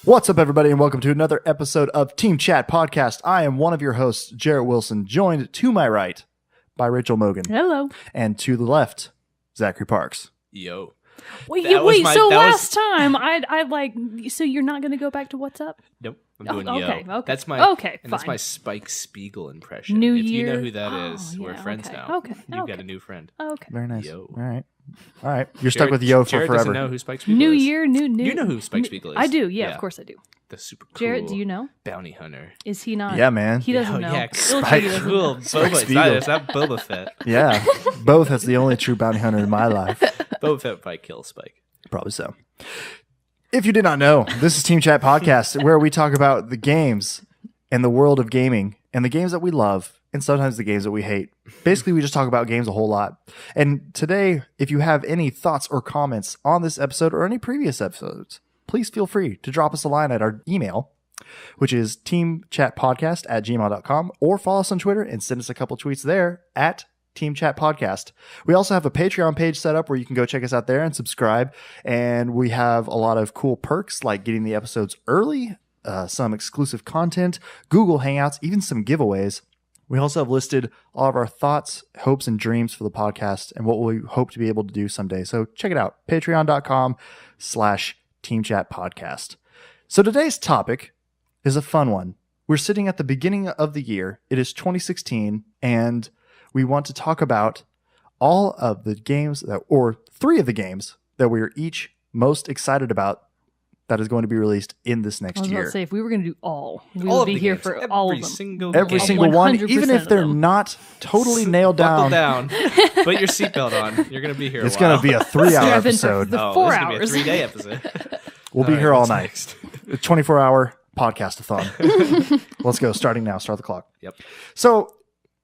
What's up, everybody, and welcome to another episode of Team Chat Podcast. I am one of your hosts, Jerrett Wilson, joined to my right by Rachel Mogan. Hello. And to the left, Zachary Parks. Yo. Wait, last time, so you're not going to go back to What's Up? Nope. I'm doing okay, yo. Okay. That's my fine. That's my Spike Spiegel impression. New if year. you know who that is, we're friends now. Okay. You've got a new friend. Okay. Very nice. Yo. All right. You're stuck with yo for Jerrett forever. Doesn't know who Spike Spiegel New is. year, new. You know who Spike Spiegel is? I do. Yeah, of course I do. The super cool Jerrett, do you know? bounty hunter. Is he not? Yeah, man. He doesn't know. Yeah, Spike- He doesn't cool. know. Boba. It's not Boba Fett. Yeah. Both has the only true bounty hunter in my life. Boba Fett probably kills Spike. Probably so. If you did not know, this is Team Chat Podcast, where we talk about the games and the world of gaming and the games that we love and sometimes the games that we hate. Basically, we just talk about games a whole lot. And today, if you have any thoughts or comments on this episode or any previous episodes, please feel free to drop us a line at our email, which is teamchatpodcast@gmail.com, or follow us on Twitter and send us a couple tweets there at Team Chat Podcast. We also have a Patreon page set up where you can go check us out there and subscribe. And we have a lot of cool perks like getting the episodes early, some exclusive content, Google Hangouts, even some giveaways. We also have listed all of our thoughts, hopes, and dreams for the podcast and what we hope to be able to do someday. So check it out, patreon.com/Team Chat Podcast. So today's topic is a fun one. We're sitting at the beginning of the year. It is 2016, and we want to talk about all of the games or three of the games that we are each most excited about that is going to be released in this next I was about year. to say, if we were going to do we All would of be the here games. for all of them. Every single one, 100% even if they're of them. not totally nailed Buckle down. Put your seatbelt on. You're going to be here It's a while. going to be a 3-hour I've been for episode. the Oh, 4 this is hours. going to be a 3-day episode. We'll be All here right, all what's night. next? A 24-hour podcast-a-thon. Let's go. Starting now. Start the clock. Yep. So,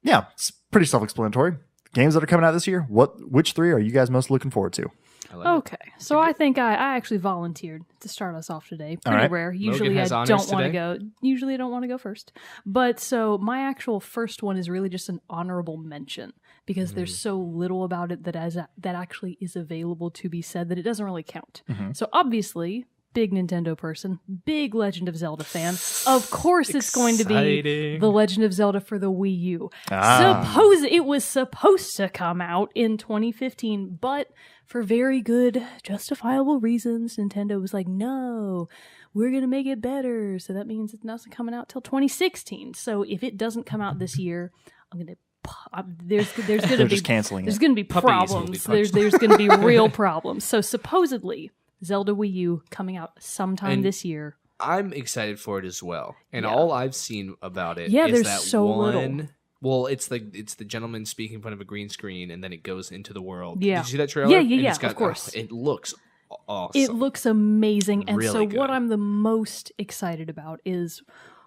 yeah, it's pretty self-explanatory. Games that are coming out this year, which three are you guys most looking forward to? I like it. Okay, so I think I actually volunteered to start us off today. Pretty right. rare. Usually I has honors don't want to today? go. Usually I don't want to go first. But so my actual first one is really just an honorable mention because there's so little about it that actually is available to be said that it doesn't really count. So obviously, big Nintendo person, big Legend of Zelda fan. Of course, it's going to be Exciting. the Legend of Zelda for the Wii U. Ah. It was supposed to come out in 2015, but for very good, justifiable reasons, Nintendo was like, no, we're going to make it better. So that means it's not coming out till 2016. So if it doesn't come out this year, I'm going to there's going to They're be just canceling there's it. going to be Puppies will be problems. punched. There's going to be real problems. So supposedly Zelda Wii U coming out sometime And this year. I'm excited for it as well. And Yeah. all I've seen about it Yeah, is there's that so one. little. Well, it's the gentleman speaking in front of a green screen, and then it goes into the world. Yeah. Did you see that trailer? Yeah, And yeah, it's got- of course. it looks awesome. It looks amazing. And so Really what good. I'm the most excited about is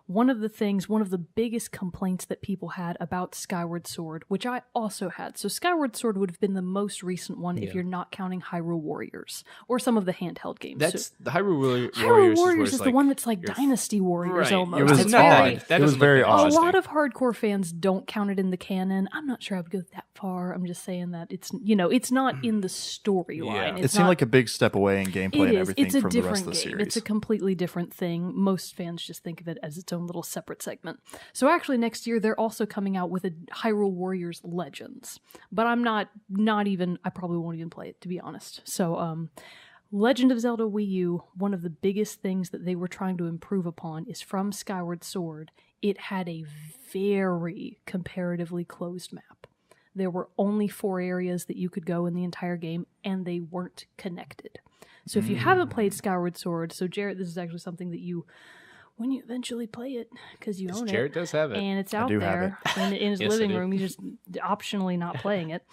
one of the biggest complaints that people had about Skyward Sword, which I also had. So Skyward Sword would have been the most recent one if you're not counting Hyrule Warriors or some of the handheld games. That's So the Hyrule Warriors. Hyrule Warriors where is it's the one that's like Dynasty Warriors Right. almost. It was It's not very, that. That It was doesn't very look that odd. a interesting. lot of hardcore fans don't count it in the canon. I'm not sure I would go that far. I'm just saying that it's not in the storyline. Yeah. It seemed like a big step away in gameplay and everything It's a from the rest different of the game. series. It's a completely different thing. Most fans just think of it as its own little separate segment. So actually next year they're also coming out with a Hyrule Warriors Legends. But I'm not even I probably won't even play it, to be honest. So Legend of Zelda Wii U, one of the biggest things that they were trying to improve upon is from Skyward Sword. It had a very comparatively closed map. There were only 4 areas that you could go in the entire game, and they weren't connected. So if you haven't played Skyward Sword, so Jerrett, this is actually something that when you eventually play it, because you own Jerrett does have it. and it's out do have there in his Yes, I living do. room, he's just optionally not playing it.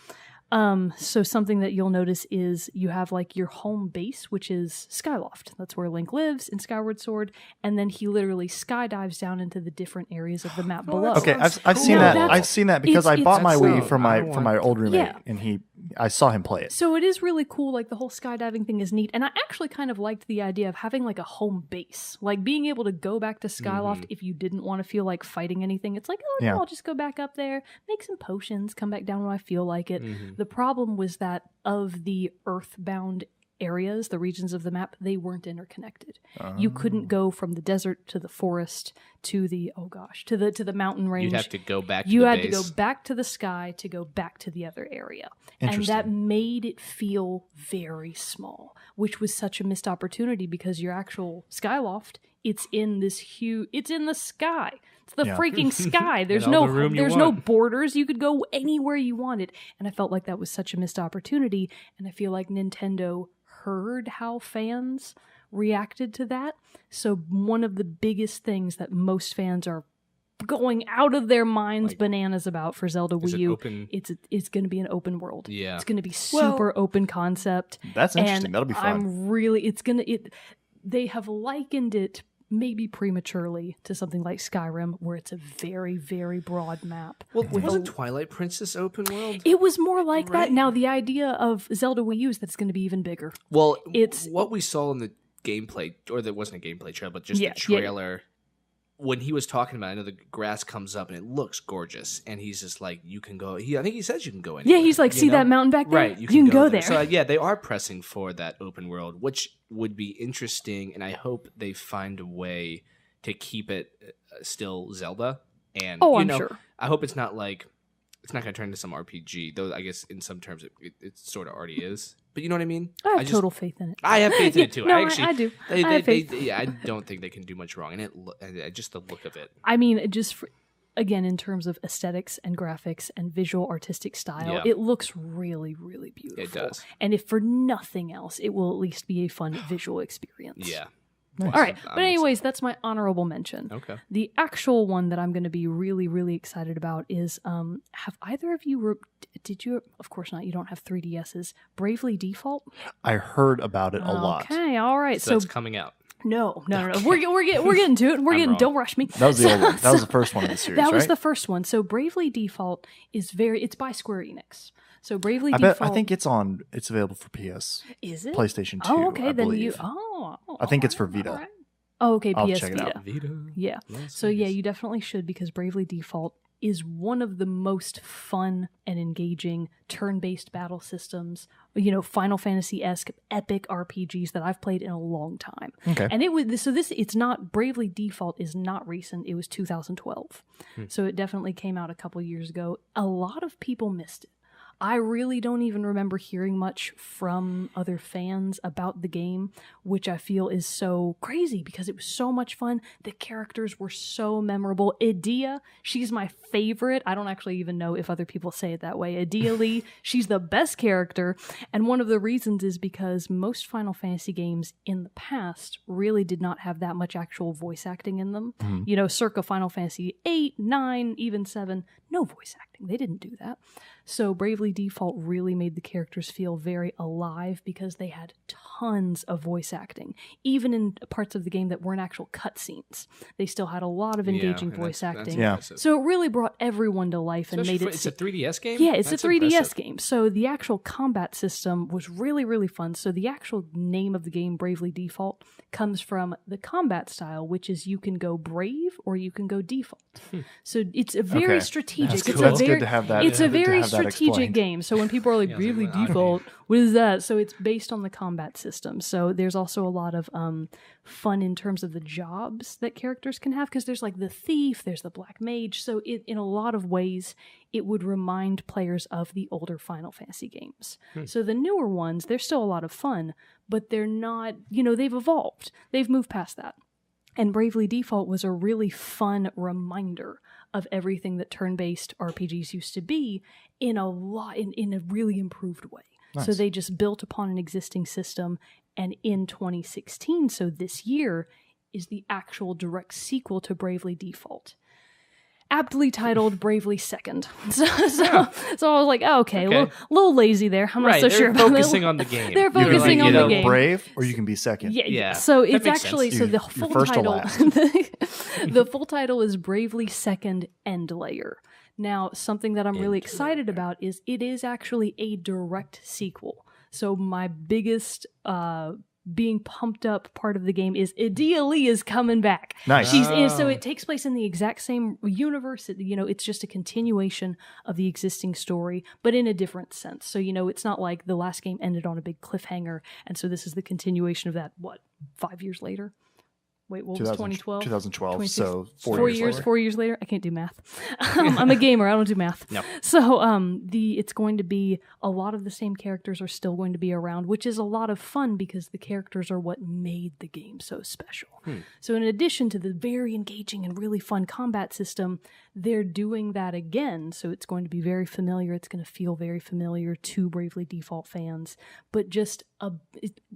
So something that you'll notice is you have like your home base, which is Skyloft. That's where Link lives in Skyward Sword, and then he literally skydives down into the different areas of the map below. Okay, I've seen No, that. that's- I've seen that because I it's- bought my That's Wii so- from I my want- from my old roommate, Yeah. and I saw him play it. So it is really cool. Like the whole skydiving thing is neat, and I actually kind of liked the idea of having like a home base, like being able to go back to Skyloft if you didn't want to feel like fighting anything. It's like, oh no, Yeah. I'll just go back up there, make some potions, come back down when I feel like it. The problem was that of the Earthbound areas, the regions of the map, they weren't interconnected. You couldn't go from the desert to the forest to the to the mountain range. You'd have to go back to you the had base. to go back to the sky to go back to the other area. And Interesting. that made it feel very small, which was such a missed opportunity because your actual Skyloft, it's in this huge, it's in the sky. It's the freaking sky. There's all no the room you there's no want. borders. You could go anywhere you wanted. And I felt like that was such a missed opportunity. And I feel like Nintendo heard how fans reacted to that. So one of the biggest things that most fans are going out of their minds bananas about for Zelda Is Wii it U, open? it's going to be an open world. Yeah. It's going to be super open concept. That's interesting. And That'll be fun. I'm really, they have likened it maybe prematurely to something like Skyrim, where it's a very, very broad map. Well, wasn't Twilight Princess open world? It was more like that. Right. Now, the idea of Zelda Wii U is that it's going to be even bigger. Well, It's- what we saw in the gameplay, or there wasn't a gameplay trailer, but just Yeah, the trailer. When he was talking about it, I know the grass comes up and it looks gorgeous, and he's just like, "You can go." I think he says you can go anywhere. Yeah, he's like, you see know? that mountain back there? Right, You can go there. So yeah, they are pressing for that open world, which would be interesting, and I hope they find a way to keep it still Zelda. And I'm sure. I hope it's not like it's not going to turn into some RPG, though. I guess in some terms it sort of already is. But you know what I mean? I have total faith in it. I have faith in it too. No, I do. They, I have faith. I don't think they can do much wrong, and just the look of it. I mean, again, in terms of aesthetics and graphics and visual artistic style, Yeah. it looks really, really beautiful. It does. And if for nothing else, it will at least be a fun visual experience. Yeah. All right. I'm But anyways, that's my honorable mention. Okay. The actual one that I'm going to be really, really excited about is, have either of you, did you, of course not, you don't have 3DSs, Bravely Default? I heard about it a lot. Okay, all right. So it's coming out. No. We're getting to it. wrong. Don't rush me. That was the old one. That was the first one in the series, That was right? the first one. So Bravely Default is it's by Square Enix. So Bravely I Default. think it's available for PS, is it? PlayStation 2. Oh, okay. I then believe. I think it's for Vita. All right. Oh, okay. I'll PS check it Vita. out. Vita. Yeah. So yeah, you definitely should, because Bravely Default is one of the most fun and engaging turn-based battle systems, Final Fantasy-esque epic RPGs that I've played in a long time. Okay. And it's not, Bravely Default is not recent. It was 2012. So it definitely came out a couple years ago. A lot of people missed it. I really don't even remember hearing much from other fans about the game, which I feel is so crazy because it was so much fun. The characters were so memorable. Edea, she's my favorite. I don't actually even know if other people say it that way. Edea Lee, she's the best character. And one of the reasons is because most Final Fantasy games in the past really did not have that much actual voice acting in them. Circa Final Fantasy 8, 9, even 7, no voice acting. They didn't do that. So Bravely Default really made the characters feel very alive because they had tons of voice acting. Even in parts of the game that weren't actual cutscenes, they still had a lot of engaging and voice that's acting. Yeah. impressive. So it really brought everyone to life and Especially made it... it's a 3DS game? Yeah, it's That's a 3DS impressive. game. So the actual combat system was really, really fun. So the actual name of the game, Bravely Default, comes from the combat style, which is you can go brave or you can go default. So it's a very Okay. strategic. That's It's cool. a That's very, good to have that. It's a to very have that strategic explained. game. So when people are like Yeah, I was Bravely like, okay. Default, what is that? So it's based on the combat system. So there's also a lot of fun in terms of the jobs that characters can have, because there's like the thief, there's the black mage. So in a lot of ways, it would remind players of the older Final Fantasy games. So the newer ones, they're still a lot of fun, but they're not, they've evolved. They've moved past that. And Bravely Default was a really fun reminder of everything that turn-based RPGs used to be in a really improved way. Nice. So they just built upon an existing system, and in 2016, so this year, is the actual direct sequel to Bravely Default. Aptly titled Bravely Second. So I was like, oh, okay. Okay. A little lazy there. I'm not Right, so they're sure about focusing that. on the game. They're You can focusing be on the either game. brave or you can be second. Yeah, So that it's makes actually sense. so the You're full first to title. last. The full title is Bravely Second End Layer. Now, something that I'm really excited about is it is actually a direct sequel. So my biggest being pumped up part of the game is Idea Lee is coming back. Nice. So it takes place in the exact same universe. It's just a continuation of the existing story, but in a different sense. So, it's not like the last game ended on a big cliffhanger. And so this is the continuation of that, 5 years later? Wait, what was 2012? 2012, so 4 years later. 4 years later? I can't do math. I'm a gamer. I don't do math. No. So it's going to be a lot of the same characters are still going to be around, which is a lot of fun because the characters are what made the game so special. So in addition to the very engaging and really fun combat system, they're doing that again. So it's going to be very familiar. It's going to feel very familiar to Bravely Default fans, but just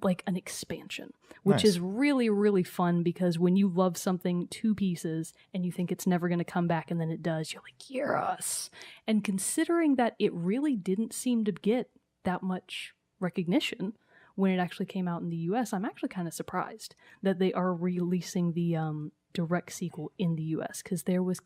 like an expansion, which is really, really fun because when you love something to pieces and you think it's never going to come back and then it does, you're like, yes. And considering that it really didn't seem to get that much recognition when it actually came out in the US, I'm actually kind of surprised that they are releasing the direct sequel in the US because there was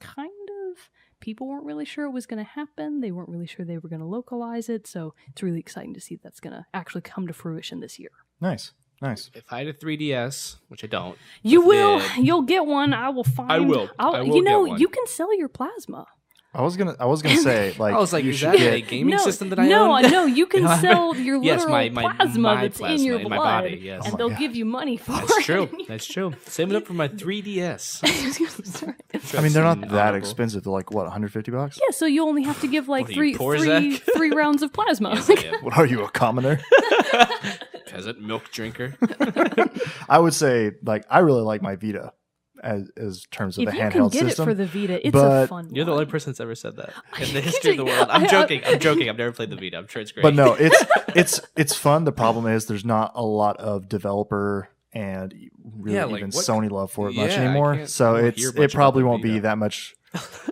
people weren't really sure it was going to happen. They weren't really sure they were going to localize it. So it's really exciting to see that's going to actually come to fruition this year. Nice. If I had a 3DS, which I don't. You will. You'll get one. I will find. I will get one. You can sell your plasma. I was gonna say like I was like, you is should that get a gaming system that I own? No, you can sell your Yes, literal my plasma that's plasma in your in blood, my body, yes. and they'll give you money for it. That's true. That's true. Save it up for my 3DS. Sorry. I mean, they're not that expensive. They're like $150? Yeah, so you only have to give like What are you, three rounds of plasma. Yes, I am. What are you, a commoner? Peasant milk drinker. I would say like I really like my Vita as terms of If the you handheld can get system. it for the Vita, it's but- a fun You're the one. only person that's ever said that in the history of the world. I'm joking. I'm never played the Vita. I'm sure it's great. But no, it's fun. The problem is there's not a lot of developer and really Yeah, like even what- Sony love for it much Yeah, I anymore. can't- So I don't hear much it probably about the won't be Vita.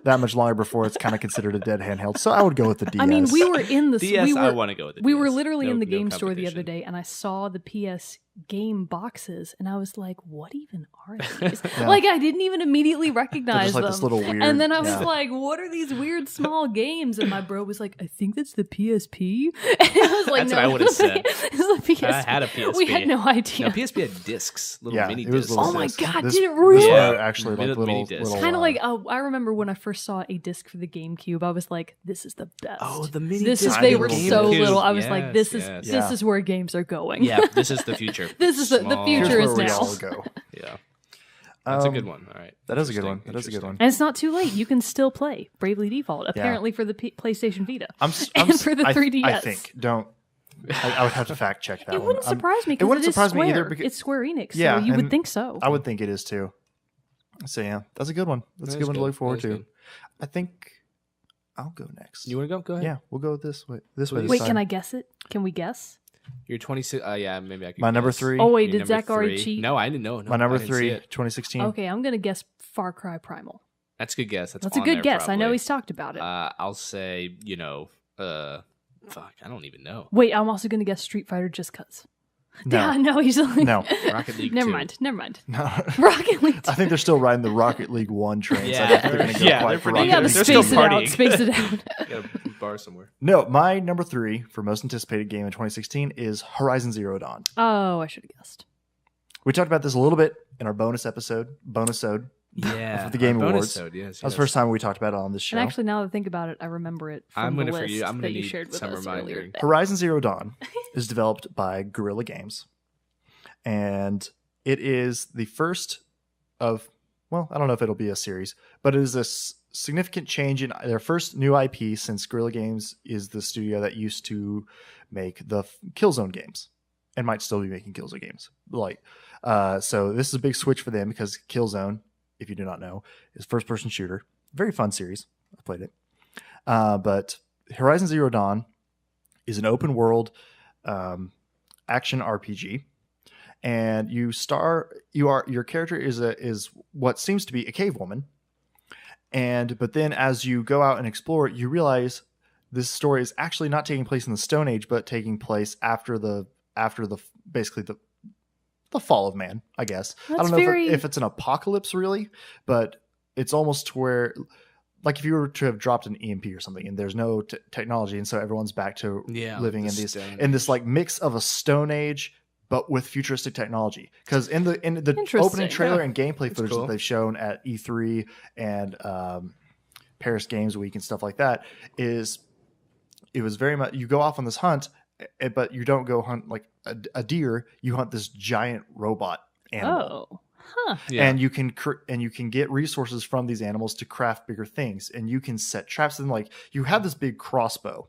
that much longer before it's kind of considered a dead handheld. So I would go with the DS. I mean, we were in the DS, I want to go with the we DS. were literally No- in the no game store the other competition. day, and I saw the PS game boxes, and I was like, "What even are these?" Like, I didn't even immediately They're recognize just like them. this little weird. And then I was yeah. like, "What are these weird small games?" And my bro was like, "I think that's the PSP." And I was like, That's "No, what I would've said. It's the PSP." I had a PSP. We had no idea. No, PSP had discs, little Yeah, mini it was discs. little Oh my discs. God, This- did it This really? one Yeah. actually like Mini little, discs. little Kind of like I remember when I first saw a disc for the GameCube, I was like, "This is the best." Oh, the mini This is disc. they Tiny were little so GameCube. little. I was Yes, like, "This yes. is Yeah. where games are going." Yeah, this is the future. This is the Small- future Here's is where we now. all go. Yeah, that's a Um, good one. All right, That is a good one. Interesting, That is a good one. And it's not too late. You can still play Bravely Default, apparently for the PlayStation Vita. And for the 3DS. I think. I would have to fact check that It one. wouldn't surprise me it because wouldn't it is surprise Square. me either because It's Square Enix, Yeah, so you would and think so. I would think it is too. So yeah, that's a good one. That's a That good is one to good. look forward That is to. good. I think I'll go next. You want to go? Go ahead. Yeah, we'll go this way. This way. Please. This Wait, time. can I guess it? Can we guess? You're 26. Yeah, maybe I could. My number guess. 3. Oh, wait, Your did number Zach already 3. cheat? No, I didn't know. No, My number I didn't see 3, it. 2016. Okay, I'm going to guess Far Cry Primal. That's a good guess. That's a on good there, guess. I know probably. he's talked about it. I'll say, fuck, I don't even know. Wait, I'm also going to guess Street Fighter just because. No. No, he's like, No. Rocket League. Never 2. mind. Never mind. No. Rocket League. I think they're still riding the Rocket League 1 train. So I Yeah. don't think they're going to go Yeah, quite they're for pretty They Rocket gotta League. They're space still it out. partying. Space it out. Got a bar somewhere. No, my number 3 for most anticipated game in 2016 is Horizon Zero Dawn. Oh, I should have guessed. We talked about this a little bit in our bonus episode. Yeah, For the Game our Awards. bonus episode, yes, That was yes. the first time we talked about it on this show. And actually, now that I think about it, I remember it from I'm the gonna list for you. I'm gonna that you need shared with some us reminder. earlier. Horizon Zero Dawn is developed by Guerrilla Games. And it is the first of, well, I don't know if it'll be a series, but it is a significant change in their first new IP since Guerrilla Games is the studio that used to make the Killzone games and might still be making Killzone games. So this is a big switch for them because Killzone, if you do not know, is first-person shooter. Very fun series. I played it. But Horizon Zero Dawn is an open-world action RPG. And your character is what seems to be a cave woman, but then as you go out and explore, you realize this story is actually not taking place in the Stone Age, but taking place after the basically the fall of man, I guess. That's I don't know very- if it's an apocalypse really, but it's almost where, like if you were to have dropped an EMP or something, and there's no technology, and so everyone's back to living in this like mix of a Stone Age but with futuristic technology. Because in the Interesting. opening trailer and gameplay footage cool. that they've shown at E3 and Paris Games Week and stuff like that, it was very much, you go off on this hunt, but you don't go hunt like a deer. You hunt this giant robot animal. Oh, huh. Yeah. And you can get resources from these animals to craft bigger things, and you can set traps. And like you have this big crossbow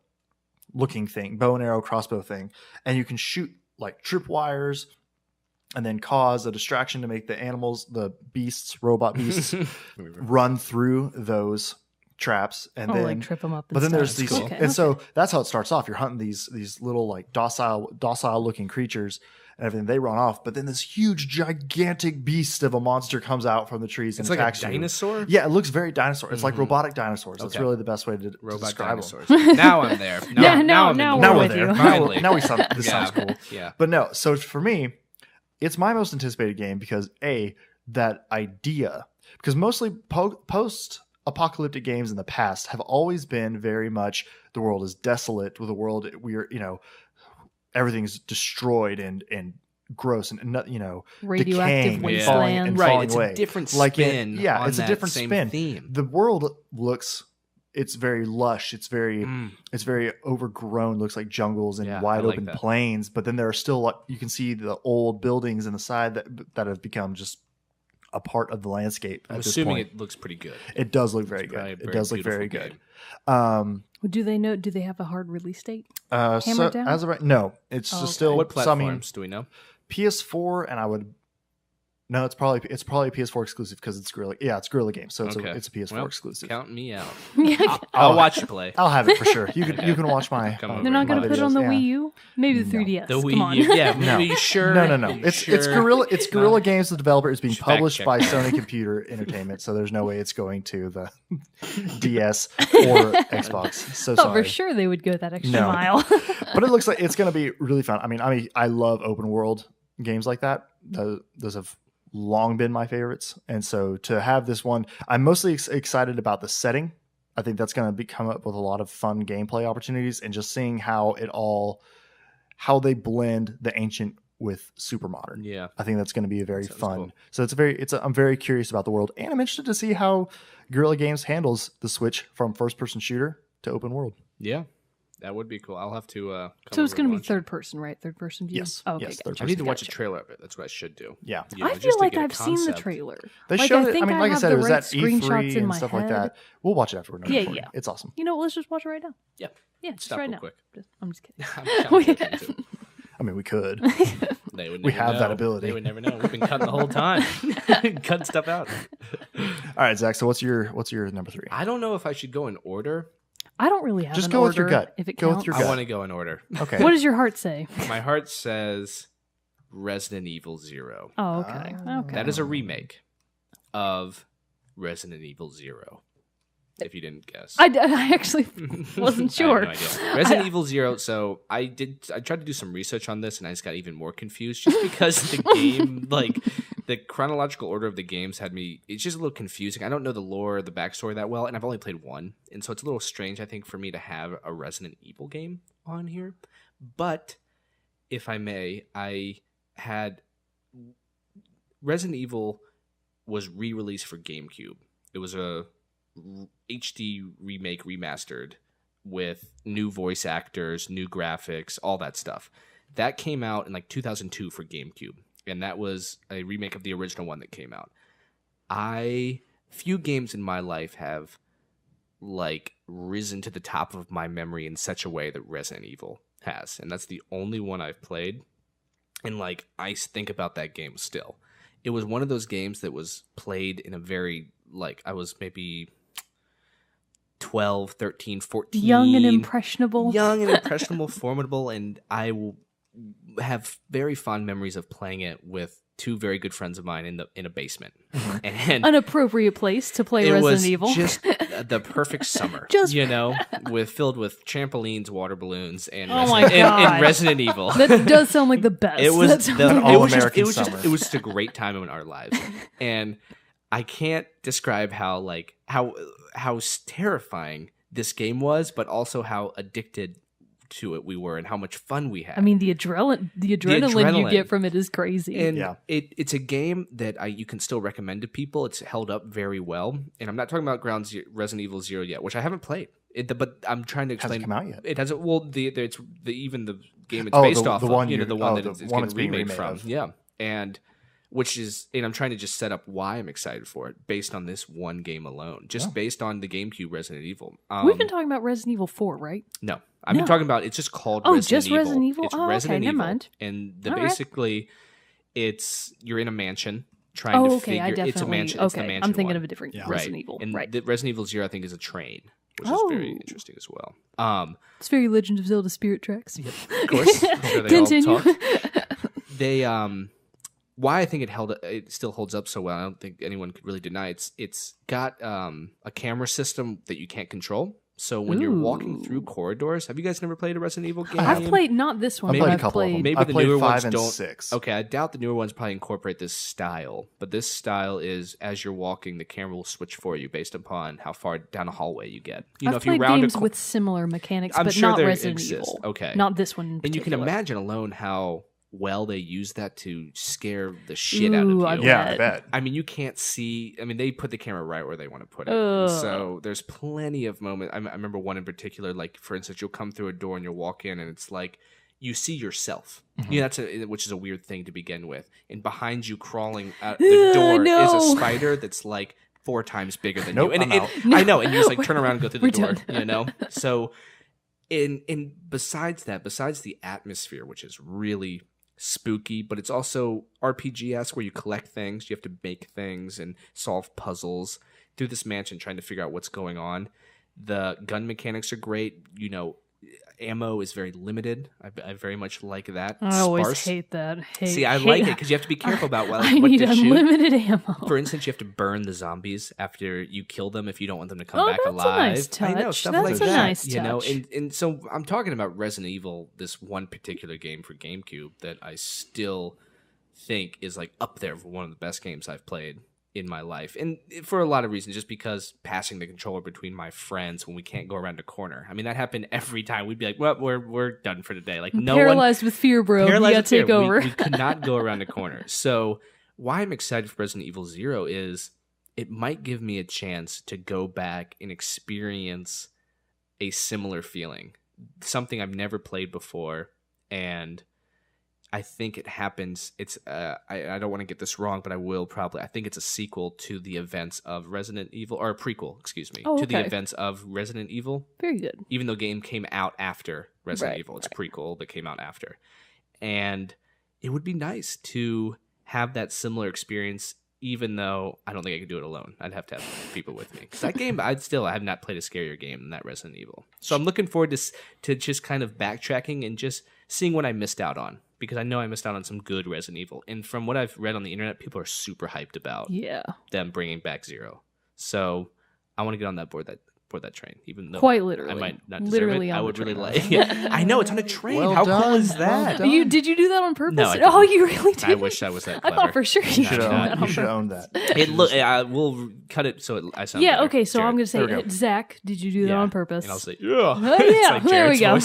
looking thing, bow and arrow crossbow thing, and you can shoot like tripwires and then cause a distraction to make the animals, the robot beasts, run through those traps, and then like trip them up. but then there's these, cool. and so that's how it starts off. You're hunting these little like docile looking creatures and everything. They run off, but then this huge gigantic beast of a monster comes out from the trees and It's like a attacks you. dinosaur? Yeah, it looks very dinosaur. It's like robotic dinosaurs. That's Okay. really the best way to Robot describe dinosaurs. them. Now I'm there. Now I'm we're Now we're with there. you. Finally. Now this sounds cool. Yeah. But no, so for me, it's my most anticipated game because that idea, because mostly post-apocalyptic games in the past have always been very much the world is desolate, with a world everything's destroyed and gross and Radioactive decaying wasteland. and Right, falling it's away. a different Like spin. it's a that different same spin. theme. The world looks, it's very lush. It's very overgrown. Looks like jungles and Yeah, wide I like open that. plains. But then there are still, you can see the old buildings in the side that have become just a part of the landscape. I'm at this assuming point. it looks pretty good. It does look very It's probably good. a It very does look very beautiful good. Do they have a hard release date? So Hammered down? as of right, no, it's Oh, just okay. still. What so, I mean, platforms do we know? PS4, and I would. No, it's probably a PS4 exclusive because it's Guerrilla. Yeah, it's Guerrilla Games, so it's Okay. a PS4 Well, exclusive. Count me out. Yeah. I'll watch you play. I'll have it for sure. You can Okay. you can watch my. Come over. They're not going my to put it videos. on the Yeah. Wii U? Maybe the No. 3DS. The Wii Come on. U. Yeah, No. are you sure? No. Are you It's sure? Guerrilla. It's Guerrilla No. Games. The developer is being Should fact published check by that. Sony Computer Entertainment, so there's no way it's going to the DS or Xbox. So Thought sorry. for sure they would go that extra No. mile. But it looks like it's going to be really fun. I mean, I love open world games like that. Those have long been my favorites, and so to have this one, I'm mostly excited about the setting. I think that's going to come up with a lot of fun gameplay opportunities, and just seeing how they blend the ancient with super modern. Yeah. I think that's going to be a very Sounds fun. cool. So I'm very curious about the world, and I'm interested to see how Guerrilla Games handles the switch from first person shooter to open world. Yeah. That would be cool. I'll have to. Come So it's over going to and be watch it. third person, right? Third person view? Yes. Oh, okay. Yes, gotcha. third I need to watch a Gotcha. trailer of it. That's what I should do. Yeah. You know, I just feel to like get a I've seen the concept. trailer. They Like, showed I it. think I mean, I like I have said, the it was right at screenshots E3 in and my stuff like head. that. We'll watch it after we're done. Yeah, recording. yeah. It's awesome. You know what? Let's just watch it right now. Yeah. Yeah, just Stop right real now. quick. I'm just kidding. I'm tempted to. I mean, we could. They would We never have that know. ability. They would never know. We've been cutting the whole time. Cutting stuff out. All right, Zach. So what's your number 3? I don't know if I should go in order. I don't really have Just an go with your order, gut. If it Go with counts. your I gut. want to go in order. Okay. What does your heart say? My heart says Resident Evil 0. Oh, okay. Okay. That is a remake of Resident Evil 0. If you didn't guess. I actually wasn't sure. I have no idea. Resident Evil 0. So I tried to do some research on this, and I just got even more confused just because the game, like the chronological order of the games, had me. It's just a little confusing. I don't know the lore, the backstory that well, and I've only played one, and so it's a little strange, I think, for me to have a Resident Evil game on here. But if I may, I had Resident Evil was re-released for GameCube. It was a HD remake remastered with new voice actors, new graphics, all that stuff. That came out in like 2002 for GameCube, and that was a remake of the original one that came out. Few games in my life have like risen to the top of my memory in such a way that Resident Evil has, and that's the only one I've played. And like I think about that game still. It was one of those games that was played in a very like I was maybe 12, 13, 14. Young and impressionable. Young and impressionable, formidable, and I will have very fond memories of playing it with two very good friends of mine in a basement. And An appropriate place to play it Resident was Evil. just the perfect summer, Just- filled with trampolines, water balloons, and Oh my Resident, God. and Resident Evil. That does sound like the best. It was That sounds the like- all it was American just, summer. it was just a great time in our lives, and I can't describe how terrifying this game was, but also how addicted to it we were and how much fun we had. I mean, the adrenaline you get from it is crazy. And it's a game that you can still recommend to people. It's held up very well. And I'm not talking about Resident Evil 0 yet, which I haven't played. But I'm trying to explain. Hasn't come out yet. It hasn't. Well, even the game it's based off of, the one that it's getting remade from. Of. Yeah, and I'm trying to just set up why I'm excited for it based on this one game alone, just based on the GameCube Resident Evil. We've been talking about Resident Evil 4, right? No, I've been talking about it's just called Resident Evil. Resident Evil. It's okay, Resident Evil, never mind. And basically, it's you're in a mansion. Trying to figure it's a mansion. It's the mansion. I'm thinking one. of a different right. Resident Evil. And the Resident Evil 0, I think, is a train, which is very interesting as well. It's very Legend of Zelda Spirit Tracks. Yep, of course. Sure they Continue. all talk. They why I think it still holds up so well. I don't think anyone could really deny it's got a camera system that you can't control. So when you're walking through corridors, have you guys never played a Resident Evil game? I've played not this one. I've played a couple of them. Maybe I've the played newer 5 ones and don't. 6. Okay, I doubt the newer ones probably incorporate this style. But this style is as you're walking, the camera will switch for you based upon how far down a hallway you get. I've if you played round games with similar mechanics, I'm but sure not there Resident exist. Evil. Okay, not this one. In and you can particular. imagine alone how well they use that to scare the shit out of you. I bet. I mean, you can't see. I mean, they put the camera right where they want to put it. And so there's plenty of moments. I remember one in particular. Like, for instance, you'll come through a door and you'll walk in, and it's like you see yourself. Mm-hmm. Yeah, which is a weird thing to begin with. And behind you, crawling out the door, is a spider that's like 4 times bigger than you. And I know. And you just like turn around and go through the door. Done. You know. So, and besides the atmosphere, which is really spooky, but it's also RPG-esque where you collect things, you have to make things and solve puzzles through this mansion trying to figure out what's going on. The gun mechanics are great. Ammo is very limited. I very much like that. I always hate that. I like it because you have to be careful about what to shoot. I need unlimited ammo. For instance, you have to burn the zombies after you kill them if you don't want them to come back alive. A nice touch. I know, stuff that's like a that. Nice touch. And so I'm talking about Resident Evil, this one particular game for GameCube that I still think is like up there for one of the best games I've played in my life, and for a lot of reasons, just because passing the controller between my friends when we can't go around a corner. I mean, that happened every time. We'd be like, well, we're done for today. Like, no paralyzed with fear, bro. You gotta take over. We could not go around a corner. So why I'm excited for Resident Evil 0 is it might give me a chance to go back and experience a similar feeling, something I've never played before. And I think it happens. It's I don't want to get this wrong, but I will probably. I think it's a sequel to the events of Resident Evil, or a prequel, excuse me, to the events of Resident Evil. Very good. Even though the game came out after Resident Evil, it's a prequel that came out after. And it would be nice to have that similar experience, even though I don't think I could do it alone. I'd have to have people with me. Because that game, I have not played a scarier game than that Resident Evil. So I'm looking forward to just kind of backtracking and just seeing what I missed out on. Because I know I missed out on some good Resident Evil. And from what I've read on the internet, people are super hyped about them bringing back 0. So I want to get on that board that train, even though quite literally, I might not deserve it. I would really like. I know it's on a train. Well How done. cool is that? Well did you do that on purpose? No, I didn't. Oh, you really did. I wish I was that clever. I thought for sure you should You should own that. We'll cut it so I sound better. Okay. So Jerrett. I'm going to say, Zach, did you do that on purpose? And I'll say, yeah, like there we go.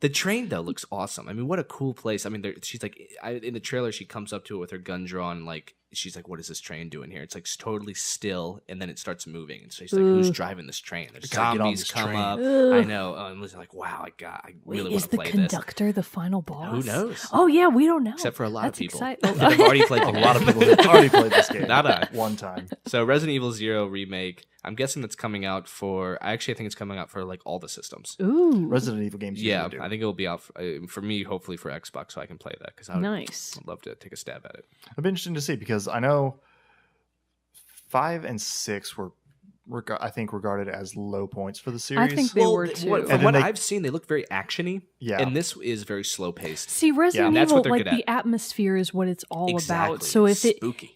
The train though looks awesome. I mean, what a cool place. I mean, she's like in the trailer, she comes up to it with her gun drawn. Like she's like, "What is this train doing here?" It's like totally still, and then it starts moving. And so she's like, "Who's driving this train?" There's zombies come up. I know. I was like, "Wow, I really want to play this." Is the conductor the final boss? Who knows? Oh yeah, we don't know. Except for a lot of people that exciting. have already played. A lot of people have already played this game. Not I. One time. So Resident Evil 0 remake. I'm guessing that's coming out for. I think it's coming out for like all the systems. Ooh, Resident Evil games. Yeah, do. I think it will be out for me. Hopefully for Xbox, so I can play that because nice. I'd love to take a stab at it. It'd be interesting to see because I know 5 and 6 were, I think, regarded as low points for the series. I think they were too. From what I've seen, they look very actiony. Yeah, and this is very slow paced. See, Resident that's Evil, what they're like good at. the atmosphere is what it's all Exactly. about. So if spooky.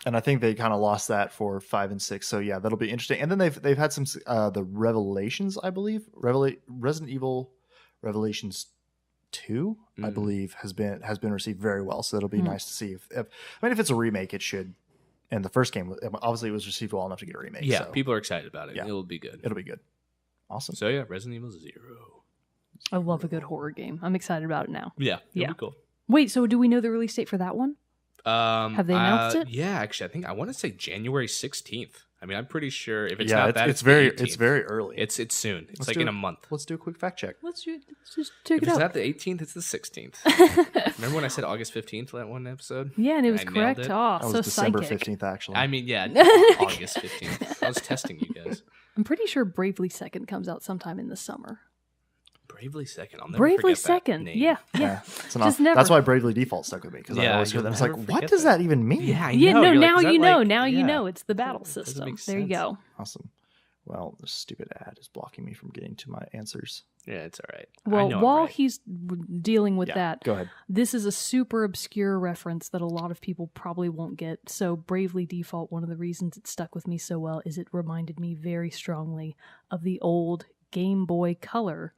And I think they kind of lost that for 5 and 6. So yeah, that'll be interesting. And then they've had some the Revelations, I believe, Resident Evil Revelations 2, I believe, has been received very well. So it'll be nice to see if it's a remake, it should. And the first game, obviously, it was received well enough to get a remake. Yeah, so people are excited about it. Yeah. It'll be good. It'll be good. Awesome. So yeah, Resident Evil 0. I love a good horror game. I'm excited about it now. Yeah. It'll Yeah. be cool. Wait, so do we know the release date for that one? Have they announced it? Yeah, actually, I want to say January 16th. I mean, I'm pretty sure if it's yeah, not that, it's the very 18th. it's very early. It's soon. It's Let's like do in it. a month. Let's do a quick fact check. Let's just check If it it's out. not the 18th, it's the 16th. Remember when I said August 15th for that one episode? Yeah, and it was I nailed correct. it. Oh, That was so December psychic. 15th, actually. I mean, yeah, August 15th. I was testing you guys. I'm pretty sure Bravely Second comes out sometime in the summer. Bravely Second. I'll never Bravely forget that Second. name. Yeah. It's an Just off- never. That's why Bravely Default stuck with me, because I Yeah, always hear you'll them. It's never like, what forget does that even mean? Yeah, I Yeah, know. no, You're like, now is that you know. like- Now you yeah. know. It's the battle Doesn't system. make There you sense. go. Awesome. Well, the stupid ad is blocking me from getting to my answers. Yeah, it's all right. I Well, know I'm while right. he's dealing with Yeah, that, go ahead. this is a super obscure reference that a lot of people probably won't get. So, Bravely Default, one of the reasons it stuck with me so well is it reminded me very strongly of the old Game Boy Color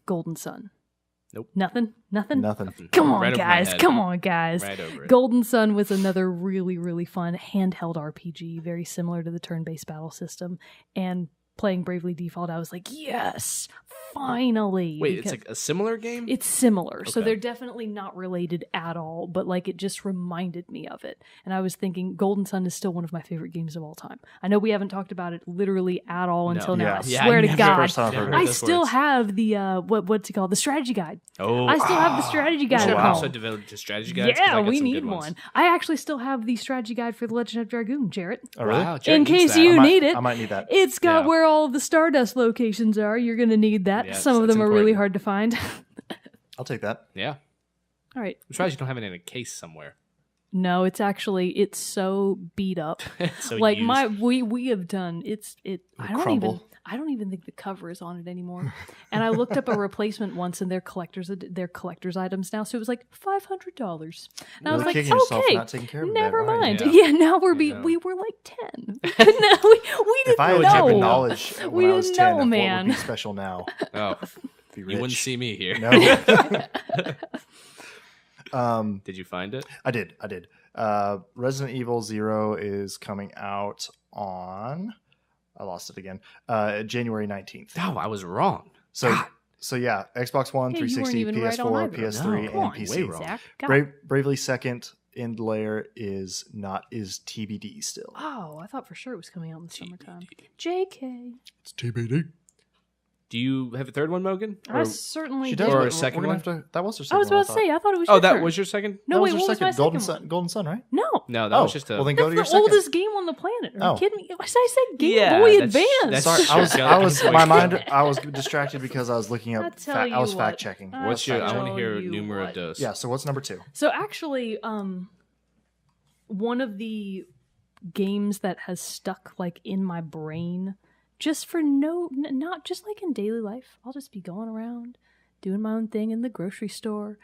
Golden Sun. Nope. Nothing? Nothing. Come on, Right over my guys. head. Come on, guys. Right over it. Golden Sun was another really, really fun handheld RPG, very similar to the turn-based battle system. And playing Bravely Default, I was like, yes, finally. Wait, Because it's like a similar game? it's similar. So Okay. they're definitely not related at all, but like it just reminded me of it. And I was thinking Golden Sun is still one of my favorite games of all time. I know we haven't talked about it literally at all until now. I Yeah. swear to never- God. First time I've heard of I it. those still words. have the what's it called? The strategy guide. Oh, I still have the strategy We guide should at have an home. episode devoted to strategy guides. 'cause I Yeah, got we some need good ones. one. I actually still have the strategy guide for the Legend of Dragoon, Jerrett. Oh, really? Wow, Jerrett In needs case that. you I might- need it. I might need that. It's got Yeah. where all the Stardust locations are. You're going to need that. Yes, Some of that's them are really important. hard to find. I'll take that. Yeah. All right. I'm surprised you don't have it in a case somewhere. No, it's so beat up. So Like used. we have done crumble. I don't even think the cover is on it anymore. And I looked up a replacement once, and they're collector's items now, so it was like $500. And I was Really like, kicking yourself for okay, not taking care of it, never right? mind. Yeah. Yeah, now Yeah. we were like 10. No, we didn't If I had know. had knowledge when We I was didn't 10 know, of what would man. be special now. Oh, Be you rich. wouldn't see me here. No. Did you find it? I did. Resident Evil 0 is coming out on, I lost it again, January 19th. Oh, I was wrong. So, God. so yeah, Xbox One, Hey, you weren't 360, even right on PS4, either. PS3, No, Come on, and way PC. wrong. Zach. God. Bravely Second End Layer is TBD still. Oh, I thought for sure it was coming out in the summertime. TBD. JK. It's TBD. Do you have a third one, Mogan? I Or- certainly She did. does. Or a We're second gonna one? have to- that was her I second was about to one, say, I thought it was Oh, your that turn. was your second? No, That wait, was what her was my second. Golden second Sun, one? Golden Sun, right? No. No, that was just a. well, then go to your That's the second. oldest game on the planet. Are Oh. you kidding me? I said Game Yeah, Boy that's- Advance. that's- Sorry, I was Game my Boy. mind. I was distracted because I was looking I up. tell I was you what. fact checking. I What's your? I want to tell hear you numero what. dos. Yeah. So what's number 2? So actually, one of the games that has stuck like in my brain, just for not just like in daily life. I'll just be going around doing my own thing in the grocery store,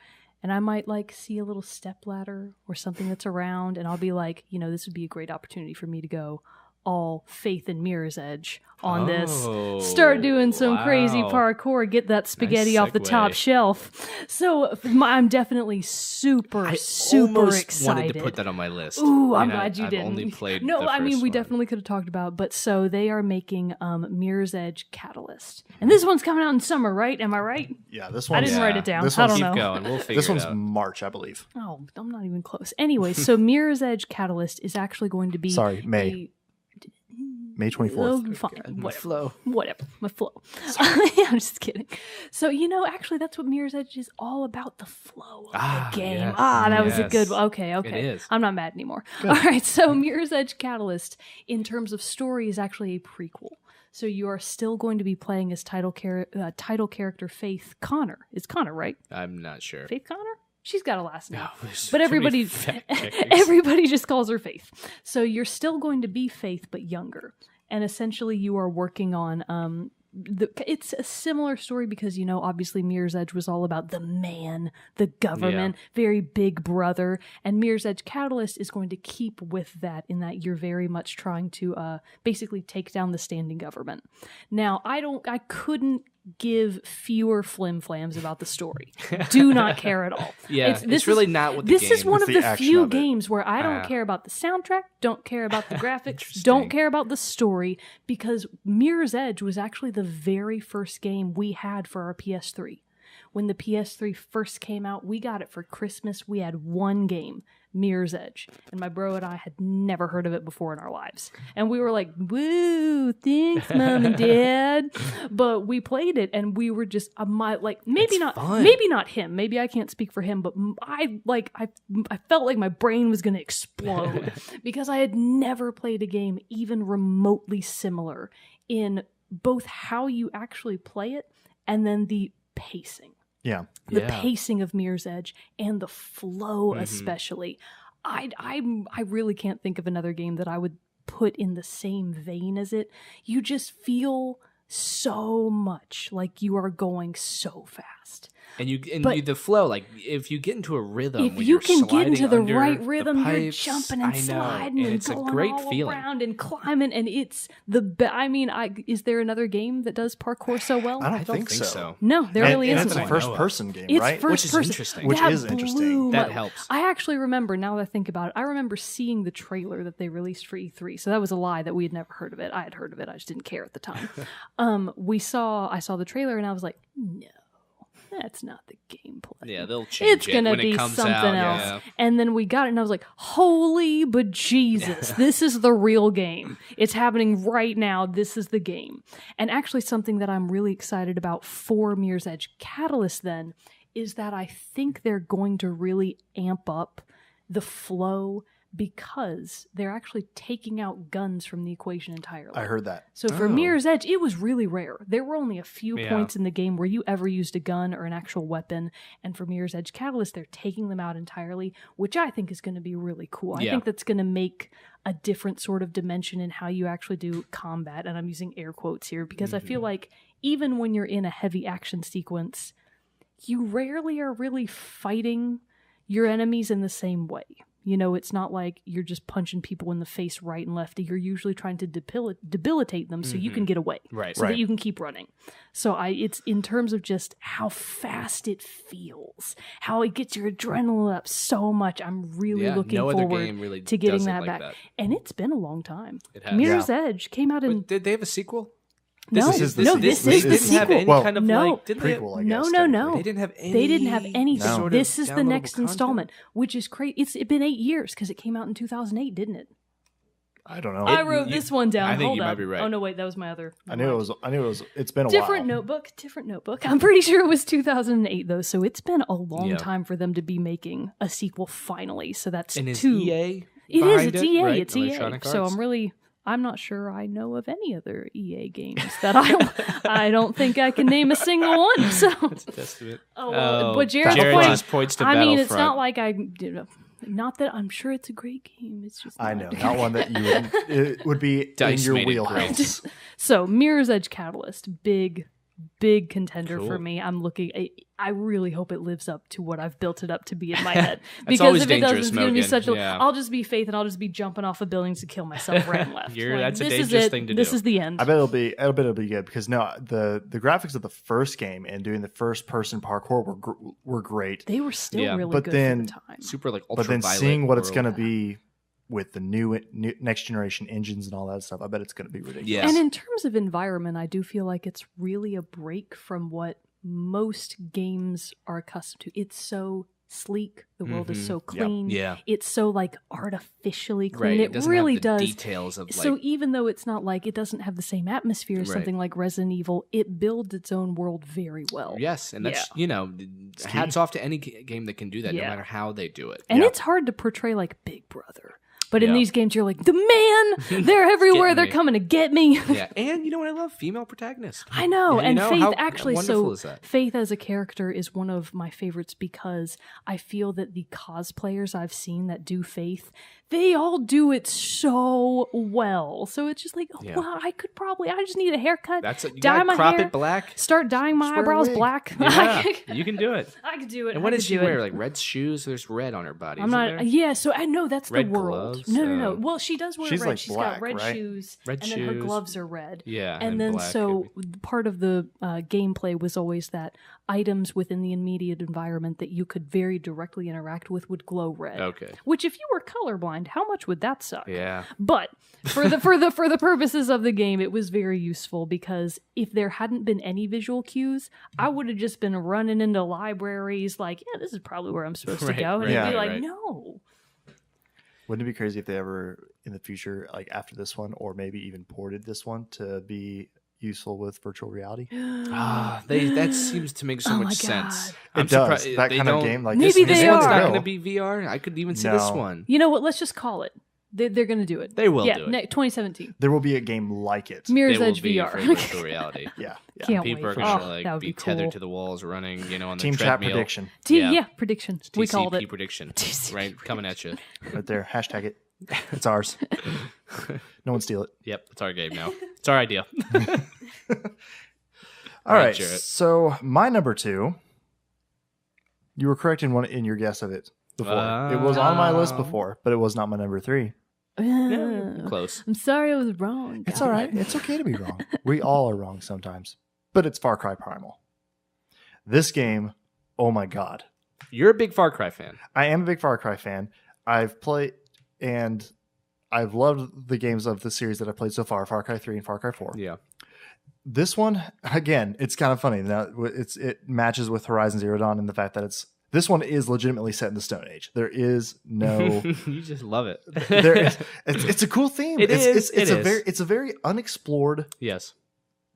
and I might like see a little stepladder or something that's around, and I'll be like, this would be a great opportunity for me to go all Faith and Mirror's Edge on this. Oh, Start doing some crazy wow. parkour, get that spaghetti off the top segue. shelf. So I'm definitely super Almost excited. wanted to put that on my list. Ooh, I'm And glad you I've didn't. only played no, the I mean first we one. definitely could have talked about. But so they are making Mirror's Edge Catalyst, and this one's coming out in summer, right? Am I right? Yeah. This I one. didn't Yeah. write it down. This I one's- don't Keep know. going. We'll figure This it one's out. March, I believe. Oh, I'm not even close. Anyway, so Mirror's Edge Catalyst is actually going to be Sorry, May. May 24th. Oh, fine. My flow. Whatever. My flow. I'm just kidding. So, actually, that's what Mirror's Edge is all about, the flow of the game. yes, That was a good yes. one. Okay. It is. I'm not mad anymore. All right, so Mirror's Edge Catalyst, in terms of story, is actually a prequel. So you are still going to be playing as title character Faith Connor. It's Connor, right? I'm not sure. Faith Connor? She's got a last name. No, there's But too many everybody, fact checkers. everybody just calls her Faith. So you're still going to be Faith, but younger. And essentially you are working on, it's a similar story because, obviously Mirror's Edge was all about the man, the government, very big brother. And Mirror's Edge Catalyst is going to keep with that in that you're very much trying to basically take down the standing government. Now, I couldn't give fewer flim-flams about the story. Do not care at all. Yeah, it's really not what the this game is one of It's the the action few of it. games where I don't care about the soundtrack, don't care about the graphics, don't care about the story, because Mirror's Edge was actually the very first game we had for our PS3. When the PS3 first came out, we got it for Christmas. We had one game, Mirror's Edge. And my bro and I had never heard of it before in our lives. And we were like, woo, thanks, Mom and Dad. But we played it and we were just, maybe not him. Maybe I can't speak for him, but I felt like my brain was going to explode because I had never played a game even remotely similar in both how you actually play it and then the pacing. Yeah. The pacing of Mirror's Edge and the flow especially. I really can't think of another game that I would put in the same vein as it. You just feel so much like you are going so fast. And the flow, like if you get into a rhythm, if when you you're can get into the sliding right under rhythm, the you're pipes, jumping and sliding and and it's going a great all feeling. around and climbing, and it's I mean, is there another game that does parkour so well? I don't think so. No, there really and isn't it's a one. first-person game, It's right? first Which is person. interesting. Which That is interesting. blew That my- helps. I actually remember, now that I think about it, I remember seeing the trailer that they released for E3. So that was a lie that we had never heard of it. I had heard of it. I just didn't care at the time. I saw the trailer and I was like, no, that's not the gameplay. Yeah, they'll change It's gonna when be it comes something out. else. Yeah. And then we got it, and I was like, "Holy bejesus! This is the real game. It's happening right now. This is the game." And actually, something that I'm really excited about for Mirror's Edge Catalyst then is that I think they're going to really amp up the flow because they're actually taking out guns from the equation entirely. I heard that. So for Mirror's Edge, it was really rare. There were only a few points in the game where you ever used a gun or an actual weapon. And for Mirror's Edge Catalyst, they're taking them out entirely, which I think is going to be really cool. I think that's going to make a different sort of dimension in how you actually do combat. And I'm using air quotes here because I feel like even when you're in a heavy action sequence, you rarely are really fighting your enemies in the same way. You know, it's not like you're just punching people in the face right and left. You're usually trying to debilitate them so you can get away. Right. So that you can keep running. So it's in terms of just how fast it feels, how it gets your adrenaline up so much. I'm really looking no other forward game really to getting does it that like back. that. And it's been a long time. It has. Mirror's Edge came out in... But did they have a sequel? This is the They sequel. didn't have any Well, kind of no. like didn't they- Prequel, I No, guess. no, technically. no. They didn't have any. They didn't have anything. sort of This is the downloadable next content? installment, which is crazy. It's been 8 years because it came out in 2008, didn't it? I don't know. I wrote this one down. I think Hold you up. might be right. Oh no, wait, that was my other. I knew it was. It's been a Different while. notebook. I'm pretty sure it was 2008 though, so it's been a long Yeah. time for them to be making a sequel finally. So that's And is two. EA It is. behind It's it, EA. right? It's EA. Electronic So Arts? I'm not sure I know of any other EA games that I don't think I can name a single one. So That's a testament. but Jerrett's Jared point, just points to I mean, it's Battlefront. not like not that I'm sure it's a great game. It's just I not. know, not one that it would be Dice in your made it wheelhouse. So Mirror's Edge Catalyst, big contender for Cool. me. I'm looking. I really hope it lives up to what I've built it up to be in my head. That's Because always if it doesn't, dangerous, it's going to be Mogan. such a. Yeah. I'll just be Faith, and I'll just be jumping off of buildings to kill myself right and left. That's a this dangerous is it. thing to This do. is the end. I bet it'll be good because the graphics of the first game and doing the first person parkour were great. They were still Yeah. really But good then- for the time. Super like But ultraviolet. then seeing what it's world. going to be with the new next generation engines and all that stuff, I bet it's going to be ridiculous. Yes. And in terms of environment, I do feel like it's really a break from what most games are accustomed to. It's so sleek. The world is so clean. Yeah. It's so like artificially clean. Right. It doesn't really have the does. details of like So even though it's not like it doesn't have the same atmosphere as Right. something like Resident Evil, it builds its own world very well. yes, and that's hats off to any game that can do that, no Yeah. matter how they do it. And Yeah. it's hard to portray like Big Brother. But in Yeah. these games, you're like, the man, they're everywhere. getting They're me. coming to get me. Yeah, and you know what I love? Female protagonists. I know. Yeah, And how Faith actually, wonderful so is that? Faith as a character is one of my favorites because I feel that the cosplayers I've seen that do Faith, they all do it so well. So it's just like, oh, Yeah. well, I just need a haircut. That's it. You dye gotta my crop hair, it black. Start dyeing my Just wear a eyebrows wig. black. Yeah, you can do it. I could do it. And what I does could she do it. wear? Like red shoes? There's red on her body. I'm isn't not. there? Yeah, so I know that's Red the world. gloves? No. Well, she does wear She's red. like She's black, got red right? shoes, Red and then her shoes. gloves are red. Yeah, And then black, so part of the gameplay was always that items within the immediate environment that you could very directly interact with would glow red. Okay. Which, if you were colorblind, how much would that suck? Yeah. But for the purposes of the game, it was very useful because if there hadn't been any visual cues, I would have just been running into libraries like, yeah, this is probably where I'm supposed to Right, go, and right, it'd be right, like, right. no. Wouldn't it be crazy if they ever in the future, like after this one, or maybe even ported this one to be useful with virtual reality? That seems to make so Oh my much sense. God. It does. That kind of game, like Maybe this they one's are. not going to be VR. I couldn't even see this No. one. You know what? Let's just call it. They're going to do it. They will yeah, do it. 2017. There will be a game like it. Mirror's They will Edge be VR. for virtual reality. Yeah. Can't People wait. are going to that would be be tethered cool. to the walls, running, on the Team chat treadmill. prediction Yeah, prediction. We TCP called it. prediction. TCP Right, coming at you. right there. Hashtag it. It's ours. No one steal it. Yep, it's our game now. It's our idea. All Right, right. Jerrett. So my number 2, you were correct in your guess of it before. It was on my list before, but it was not my number 3. Close. I'm sorry I was wrong. It's all right. It's okay to be wrong. We all are wrong sometimes. But it's Far Cry Primal. This game, oh my God. You're a big Far Cry fan. I am a big Far Cry fan. I've played and I've loved the games of the series that I've played so far, Far Cry 3 and Far Cry 4. Yeah. This one, again, it's kind of funny. Now it matches with Horizon Zero Dawn in the fact that this one is legitimately set in the Stone Age. There is no You just love it. there is it's a cool theme. It It's is. it's a very unexplored Yes.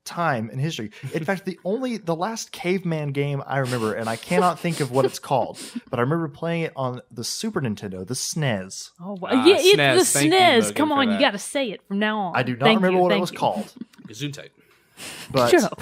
time in history. In fact, the last caveman game I remember, and I cannot think of what it's called, but I remember playing it on the Super Nintendo, the SNES. Oh, wow. Yeah, it's SNES. the Thank you, SNES. Mogan, Come for on, you that. got to say it from now on. I do not Thank remember you, what it thank was you. called, Gesundheit. but Shut up.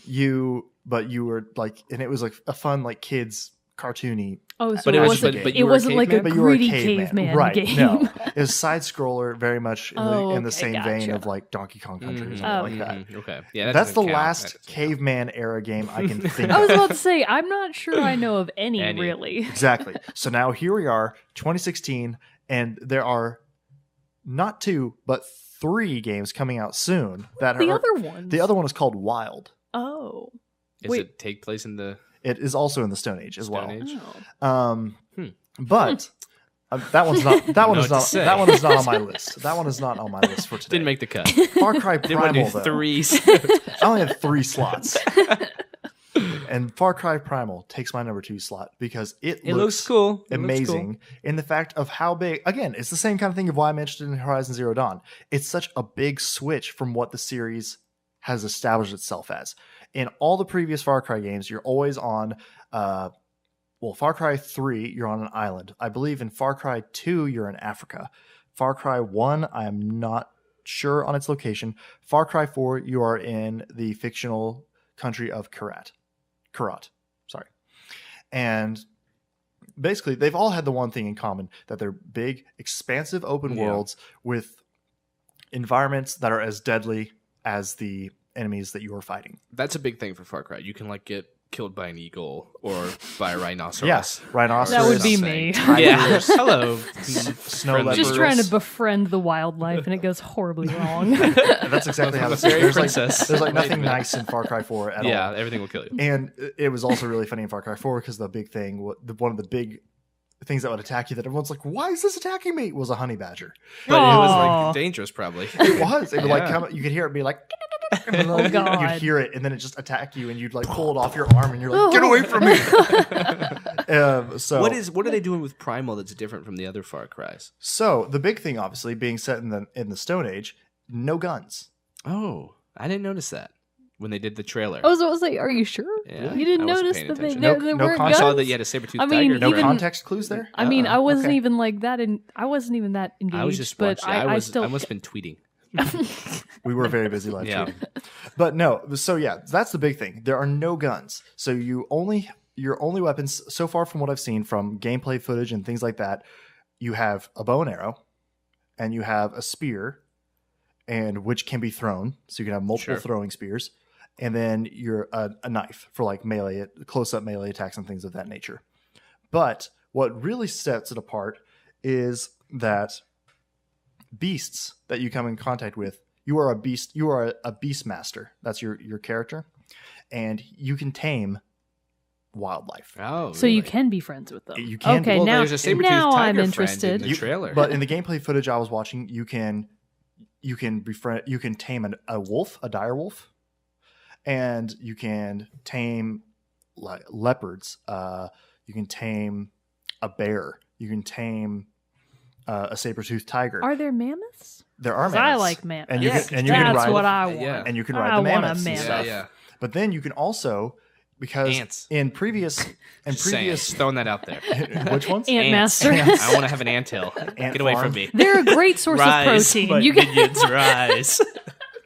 you were like, and it was like a fun like kids cartoony. Oh, so But it it was- wasn't. but it you were a wasn't like a caveman? But you were a gritty caveman, caveman right? game. No, it was side scroller, very much in Oh, the okay, same vein gotcha. of like Donkey Kong Country or Mhm. something like Oh, that. Okay. Yeah, that That's the doesn't count. last That doesn't count. caveman era game I can think I was of. about to say, I'm not sure I know of any. Any. really. Exactly. So now here we are, 2016, and there are not 2, but 3 games coming out soon. That The are, other ones. the other one is called Wild. Oh. Does Wait. it take place in the It is also in the Stone Age as Stone well. Age? Oh. But that one's not. That one Know is what not. to say. That one is not on my list. That one is not on my list for today. Didn't make the cut. Far Cry Didn't want to Primal do though. 3. I only had 3 slots. And Far Cry Primal takes my number 2 slot because it looks cool. It looks amazing in the fact of how big. Again, it's the same kind of thing of why I mentioned in Horizon Zero Dawn. It's such a big switch from what the series has established itself as. In all the previous Far Cry games, you're always on. Far Cry 3, you're on an island. I believe in Far Cry 2, you're in Africa. Far Cry 1, I am not sure on its location. Far Cry 4, you are in the fictional country of Karat. Sorry. And basically, they've all had the one thing in common, that they're big, expansive open Yeah. worlds with environments that are as deadly as the enemies that you are fighting. That's a big thing for Far Cry. You can like get killed by an eagle or by a rhinoceros. Yes, rhinoceros. That would be Something. me. Yeah. Hello. Snow Friendly. Just leopards. trying to befriend the wildlife, and it goes horribly wrong. That's exactly how this is. Fairy There's princess. like nothing nice in Far Cry 4 at Yeah, all. everything will kill you. And it was also really funny in Far Cry 4 because the big thing, one of the big things that would attack you that everyone's like, why is this attacking me? Was a honey badger. But it was Aw. like dangerous, probably. It was. It would like Yeah. come. You could hear it be like. And then, like, God. You'd hear it, and then it just attack you, and you'd like pull it off your arm, and you're like, "Get away from me!" So What are they doing with Primal that's different from the other Far Cries? So the big thing, obviously, being set in the Stone Age, no guns. Oh, I didn't notice that when they did the trailer. I was like, "Are you sure? Yeah, You didn't I wasn't notice paying that attention. there No weren't concept. I saw guns? that you had a saber-tooth I mean, tiger. No even- context clues there. I mean, I wasn't Okay. even like that, and I wasn't even that engaged. I was just but watching. I still. must have been tweeting. We were very busy live Yeah. tweeting. But no, so yeah, that's the big thing. There are no guns. So your only weapons so far from what I've seen from gameplay footage and things like that, you have a bow and arrow, and you have a spear, and which can be thrown. So you can have multiple Sure. throwing spears, and then you're a knife for like melee, close-up melee attacks and things of that nature. But what really sets it apart is that beasts that you come in contact with, you are a beast. You are a beast master. That's your character, and you can tame wildlife. Oh, So you can be friends with them. You can. Okay, Well, now, there's a saber-toothed now I'm tiger friend interested. in the trailer. But in the gameplay footage I was watching, you can befriend. You can tame a wolf, a dire wolf, and you can tame like leopards. You can tame a bear. You can tame a saber-toothed tiger. Are there mammoths? There are 'Cause mammoths. I like mammoths. And you Yes, can, and you can That's ride what I want. Yeah. and you can I ride the want a mammoths and mammoth. stuff. yeah. But then you can also, because Ants. in previous Just saying, just throwing that out there. which ones? Ant Ants. master. I want to have an anthill. Get away farm. from me. They're a great source Rise, of my protein. You can, minions, rise.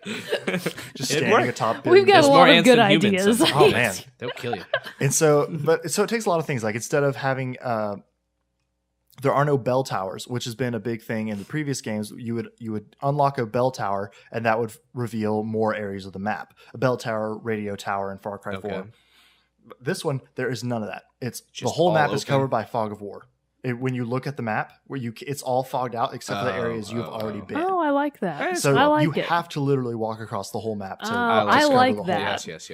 Just It standing worked. atop We've got There's a more lot of ants good than humans ideas. sometimes. Oh, man. They'll kill you. And so it takes a lot of things. Like instead of having there are no bell towers, which has been a big thing in the previous games. You would unlock a bell tower, and that would reveal more areas of the map. A bell tower, radio tower, in Far Cry 4. This one, there is none of that. It's the Just whole all map is open? covered by fog of war. When you look at the map, it's all fogged out except for the areas you've already been. Oh, I like that. So I like you it. have to literally walk across the whole map to I discover like the whole that. map. Yes.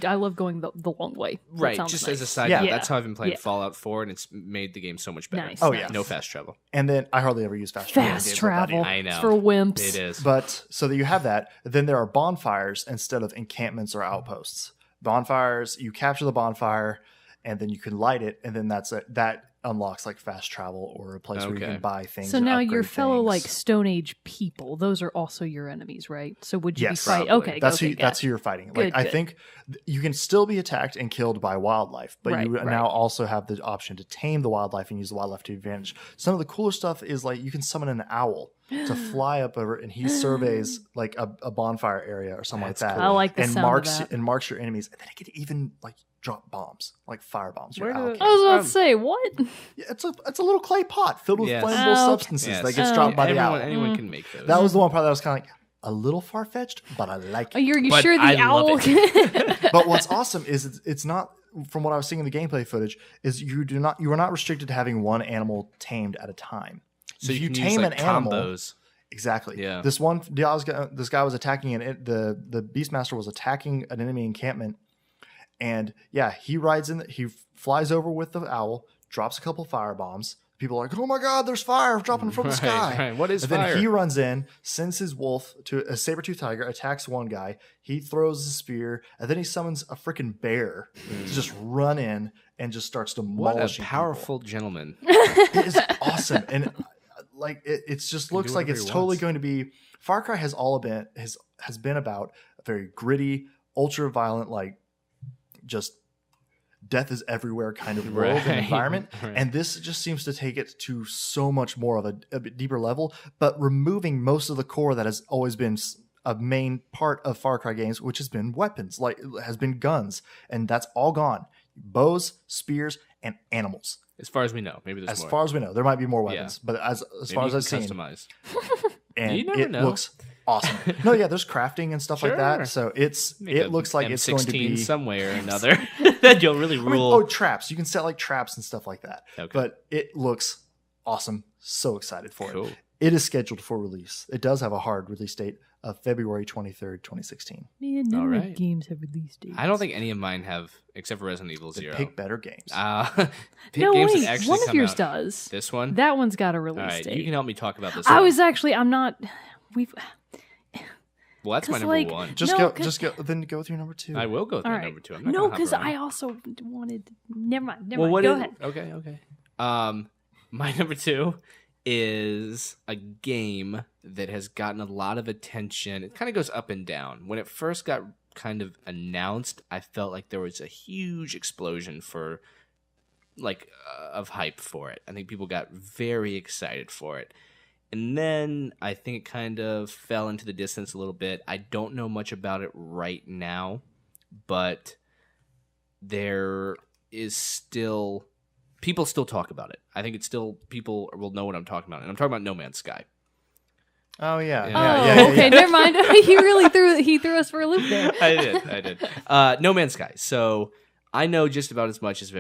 I love going the long way. That Right, sounds just nice. as a side Yeah. note, that's how I've been playing Yeah. Fallout 4, and it's made the game so much better. Nice. Oh, yeah. No fast travel. And then I hardly ever use fast travel. in Fast games without travel. it. I know. It's for wimps. It is. But so that you have that, then there are bonfires instead of encampments or outposts. Bonfires, you capture the bonfire, and then you can light it, and then that unlocks like fast travel or a place where you Okay. can buy things. So and now your upgrade fellow things. like Stone Age people, those are also your enemies, right? So would you Yes, be fighting? probably. Okay, that's okay, that's who you're fighting. Good, Like I good. think you can still be attacked and killed by wildlife, but Right, you right. now also have the option to tame the wildlife and use the wildlife to your advantage. Some of the cooler stuff is like you can summon an owl to fly up over, and he surveys like a bonfire area or something That's like that. cool. I like the and sound of marks that. and marks your enemies, and then it can even like drop bombs, like fire bombs. Your Where owl do- can. I was about to say what? Yeah, it's a little clay pot filled with Yes. flammable Oh, okay. substances Yes. that gets dropped by the owl. Anyone can make those. That was the one part that was kind of like a little far fetched, but I like Are it. you But sure the I love owl? But what's awesome is it's not, from what I was seeing in the gameplay footage, is you are not restricted to having one animal tamed at a time. so if you you can tame use, an like, animal, combos. exactly. Yeah. This guy was attacking the Beastmaster was attacking an enemy encampment, and yeah, he flies over with the owl, drops a couple fire bombs. People are like, "Oh my God, there's fire dropping from the sky!" Right. What is And fire? then he runs in, sends his wolf to a saber-toothed tiger, attacks one guy. He throws a spear, and then he summons a freaking bear to just run in and just starts what demolishing. a powerful gentleman. People. It is awesome, and like it just looks do like whatever it's he totally wants. going to be. Far Cry has been about a very gritty, ultra violent, like just death is everywhere kind of world Right. and environment. Right. And this just seems to take it to so much more of a bit deeper level, but removing most of the core that has always been a main part of Far Cry games, which has been weapons, like has been guns, and that's all gone. Bows, spears, and animals. As far as we know, maybe there's As more. far as we know, there might be more Yeah. weapons, but as Maybe far as you I've can seen, customize. and You never it know. looks awesome. No, yeah, there's crafting and stuff like Sure. that. So Make it a looks like it's going to M16 be some way or another. That you'll really I mean, rule. oh, traps. You can set like traps and stuff like that. Okay. But it looks awesome. So excited for Cool. it. It is scheduled for release. It does have a hard release date of February 23rd, 2016. Man, none All of my right. games have release dates. I don't think any of mine have, except for Resident Evil They 0. pick better games. Pick No, games that wait. actually One of come yours out. does. This one? That one's got a All release right, date. you can help me talk about this I one. was actually. I'm not. We've. Well, that's my 'cause, number like, one. No, 'cause- Then go with your number two. I will go with All my right. number two. I'm not No, gonna hop because around. I also wanted. Never mind. Never Well, mind. what Go is- ahead. Okay. My number two is a game that has gotten a lot of attention. It kind of goes up and down. When it first got kind of announced, I felt like there was a huge explosion for of hype for it. I think people got very excited for it. And then I think it kind of fell into the distance a little bit. I don't know much about it right now, but there is still people still talk about it. I think it's still people will know what I'm talking about. And I'm talking about No Man's Sky. Oh, yeah. Yeah. Oh, okay. Never mind. He really threw us for a loop there. I did. No Man's Sky. So I know just about as much as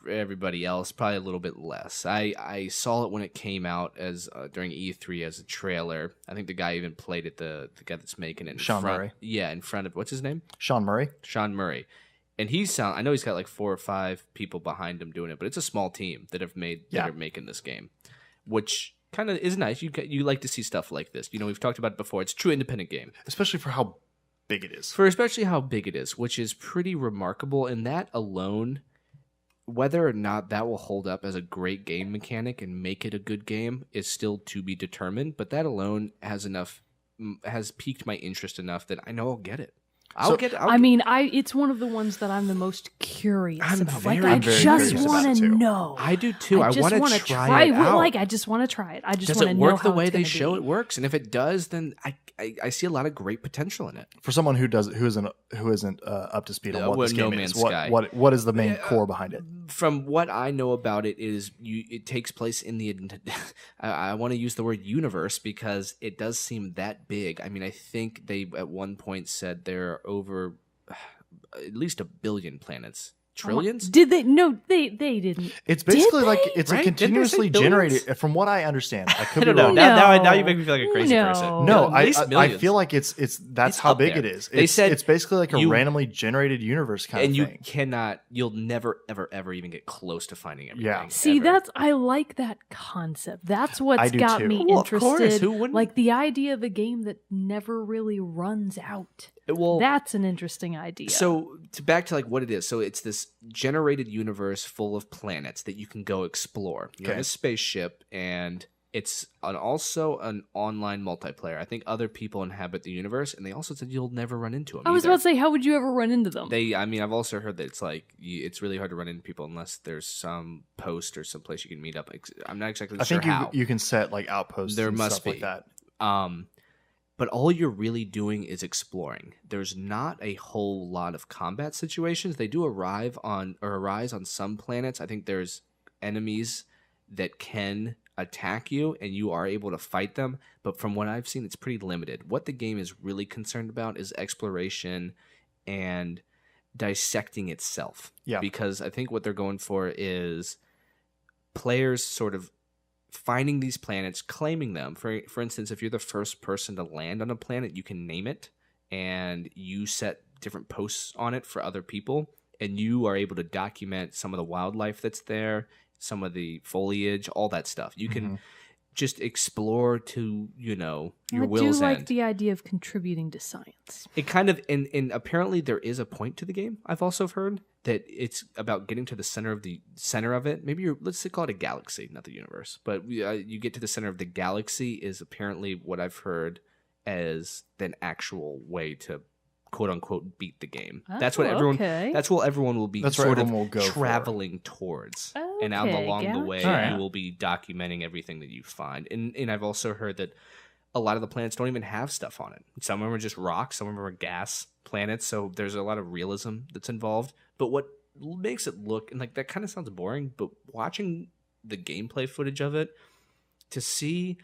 everybody else, probably a little bit less. I saw it when it came out as during E3 as a trailer. I think the guy even played it. The guy that's making it, Sean Murray. Yeah, in front of what's his name? Sean Murray. Sean Murray. And I know he's got like 4 or 5 people behind him doing it, but it's a small team that are making this game, which kind of is nice. You like to see stuff like this. We've talked about it before. It's a true independent game, especially for how big it is. Which is pretty remarkable. And that alone, whether or not that will hold up as a great game mechanic and make it a good game is still to be determined. But that alone has piqued my interest enough that I know I'll get it. It's one of the ones that I'm the most curious about. I just want to know. I do too. I want to try it out. I just want to try it. I just want to know how it's going to be. Does it work the way they show it works? And if it does, then I see a lot of great potential in it. For someone who isn't up to speed on what this game is, Sky. What is the main core behind it? From what I know about it is it takes place in the I want to use the word universe because it does seem that big. I mean, I think they at one point said there are over at least 1 billion planets. Trillions? Did they? No, they didn't. It's basically it's a continuously generated. From what I understand, I could be wrong. Now you make me feel like a crazy person. No, I feel like that's how big it is. They said it's basically like a randomly generated universe kind of thing. You'll never ever even get close to finding everything. Yeah. See, I like that concept. That's what's got me interested. Of course, who wouldn't? Like the idea of a game that never really runs out. That's an interesting idea. So back to what it is. So it's this generated universe full of planets that you can go explore. You're in a spaceship, and it's also an online multiplayer. I think other people inhabit the universe, and they also said you'll never run into them. I was about to say, how would you ever run into them? I've also heard that it's really hard to run into people unless there's some post or some place you can meet up. I'm not exactly sure how. I think you can set outposts. There and must stuff be like that. But all you're really doing is exploring. There's not a whole lot of combat situations. They do arise on some planets. I think there's enemies that can attack you, and you are able to fight them. But from what I've seen, it's pretty limited. What the game is really concerned about is exploration and dissecting itself. Yeah. Because I think what they're going for is players sort of finding these planets, claiming them. For instance, if you're the first person to land on a planet, you can name it, and you set different posts on it for other people, and you are able to document some of the wildlife that's there, some of the foliage, all that stuff. You can just explore to, your will's end. I do like the idea of contributing to science. It kind of, and apparently there is a point to the game, I've also heard, that it's about getting to the center of it. Maybe let's call it a galaxy, not the universe. But you get to the center of the galaxy is apparently what I've heard as an actual way to quote unquote beat the game. That's what everyone. Okay. That's what everyone will be traveling towards. Okay, and along the way, you will be documenting everything that you find. And I've also heard that a lot of the planets don't even have stuff on it. Some of them are just rocks. Some of them are gas planets. So there's a lot of realism that's involved. But what makes it look, and that kind of sounds boring, but watching the gameplay footage of it, to see,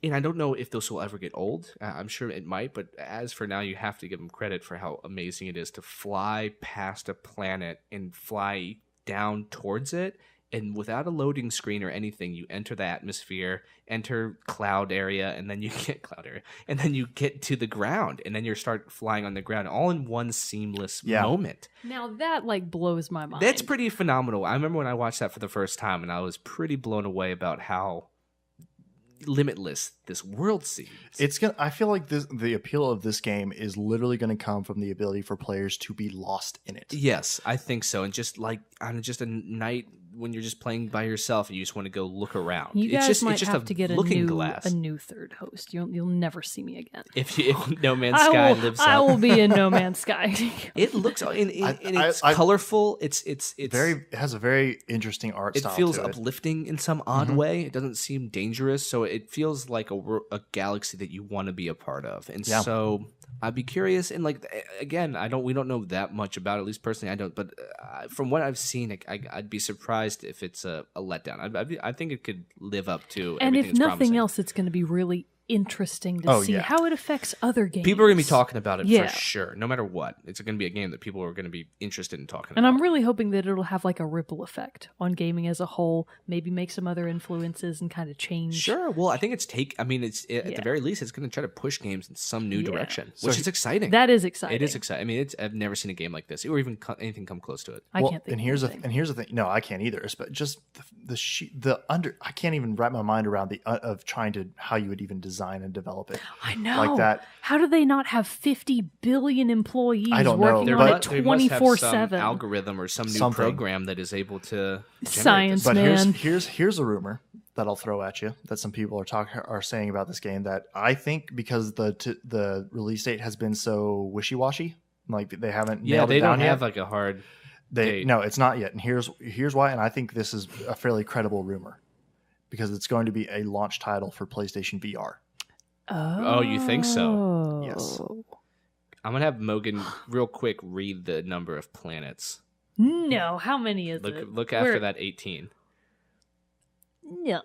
and I don't know if this will ever get old. I'm sure it might, but as for now, you have to give them credit for how amazing it is to fly past a planet and fly down towards it. And without a loading screen or anything, you enter the atmosphere, enter cloud area, and then you get to the ground, and then you start flying on the ground, all in one seamless moment. Now that blows my mind. That's pretty phenomenal. I remember when I watched that for the first time, and I was pretty blown away about how limitless this world seems. I feel like the appeal of this game is literally going to come from the ability for players to be lost in it. Yes, I think so. And just on just a night when you're just playing by yourself and you just want to go look around. You guys it's might just have to get glass. a new third host. You'll never see me again. If No Man's Sky lives up. I will be in No Man's Sky. It looks it's colorful. It's it has a very interesting art style. It feels uplifting in some odd way. It doesn't seem dangerous, so it feels like a galaxy that you want to be a part of. And so I'd be curious, and again, we don't know that much about it, at least personally I don't, but from what I've seen, I'd be surprised if it's a letdown. I think it could live up to and everything if nothing promising. else, it's going to be really interesting to see how it affects other games. People are going to be talking about it Yeah. for sure, no matter what. It's going to be a game that people are going to be interested in talking And about. I'm really hoping that it'll have like a ripple effect on gaming as a whole, maybe make some other influences and kind of change. Sure. Well, I think it's at the very least, it's going to try to push games in some new direction, which is exciting. That is exciting. It is exciting. I mean, I've never seen a game like this, or even anything come close to it. I can't think and here's of anything. here's the thing. No, I can't either. But just I can't even wrap my mind around of trying to how you would even design and develop it. I know. Like that. How do they not have 50 billion employees I don't know. working But on it They must have 24/7? some algorithm or some new Something. program that is able to generate Science, this. But man. here's a rumor that I'll throw at you that some people are saying about this game that I think because the release date has been so wishy-washy, like they haven't Yeah, nailed they it down don't have yet. like a hard date. No, it's not yet. And here's why. And I think this is a fairly credible rumor because it's going to be a launch title for PlayStation VR. Oh, you think so? Yes. I'm going to have Mogan real quick read the number of planets. No, how many is it? Look after that 18. No.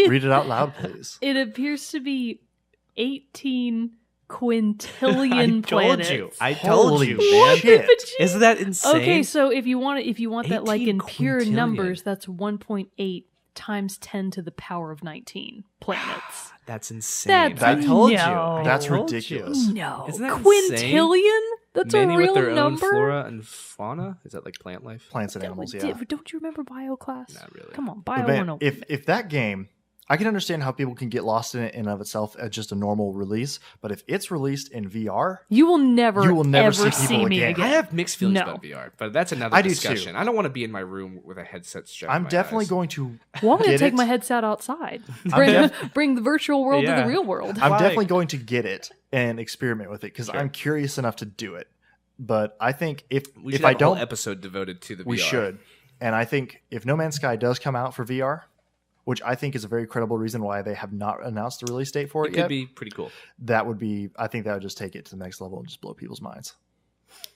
Read it out loud, please. It appears to be 18 quintillion planets. I told Holy you, man. shit. Isn't that insane? Okay, so if you want that like 18 in pure quintillion. numbers, that's 1.8 times 10 to the power of 19 planets. That's insane. That's- I told you. no. I That's told you. ridiculous. No, Isn't that quintillion? That's Many a real with their number. own flora and fauna. Is that like plant life? Plants and animals, yeah. Don't you remember bio class? Not really. Come on, But bio man, 101. if that game, I can understand how people can get lost in it in of itself as just a normal release, but if it's released in VR, You will never never ever see see people me again. again. I have mixed feelings No. about VR, but that's another I do too. discussion. I don't want to be in my room with a headset strapped to I'm my definitely eyes. going to Well, I'm going to get take it. my headset outside. I'm Bring the virtual world to Yeah. the real world. I'm Why? definitely going to get it and experiment with it because Sure. I'm curious enough to do it. But I think We if should I have a whole don't, episode devoted to the VR. we should. And I think if No Man's Sky does come out for VR, which I think is a very credible reason why they have not announced the release date for It it could yet, be pretty cool. that would be. I think that would just take it to the next level and just blow people's minds.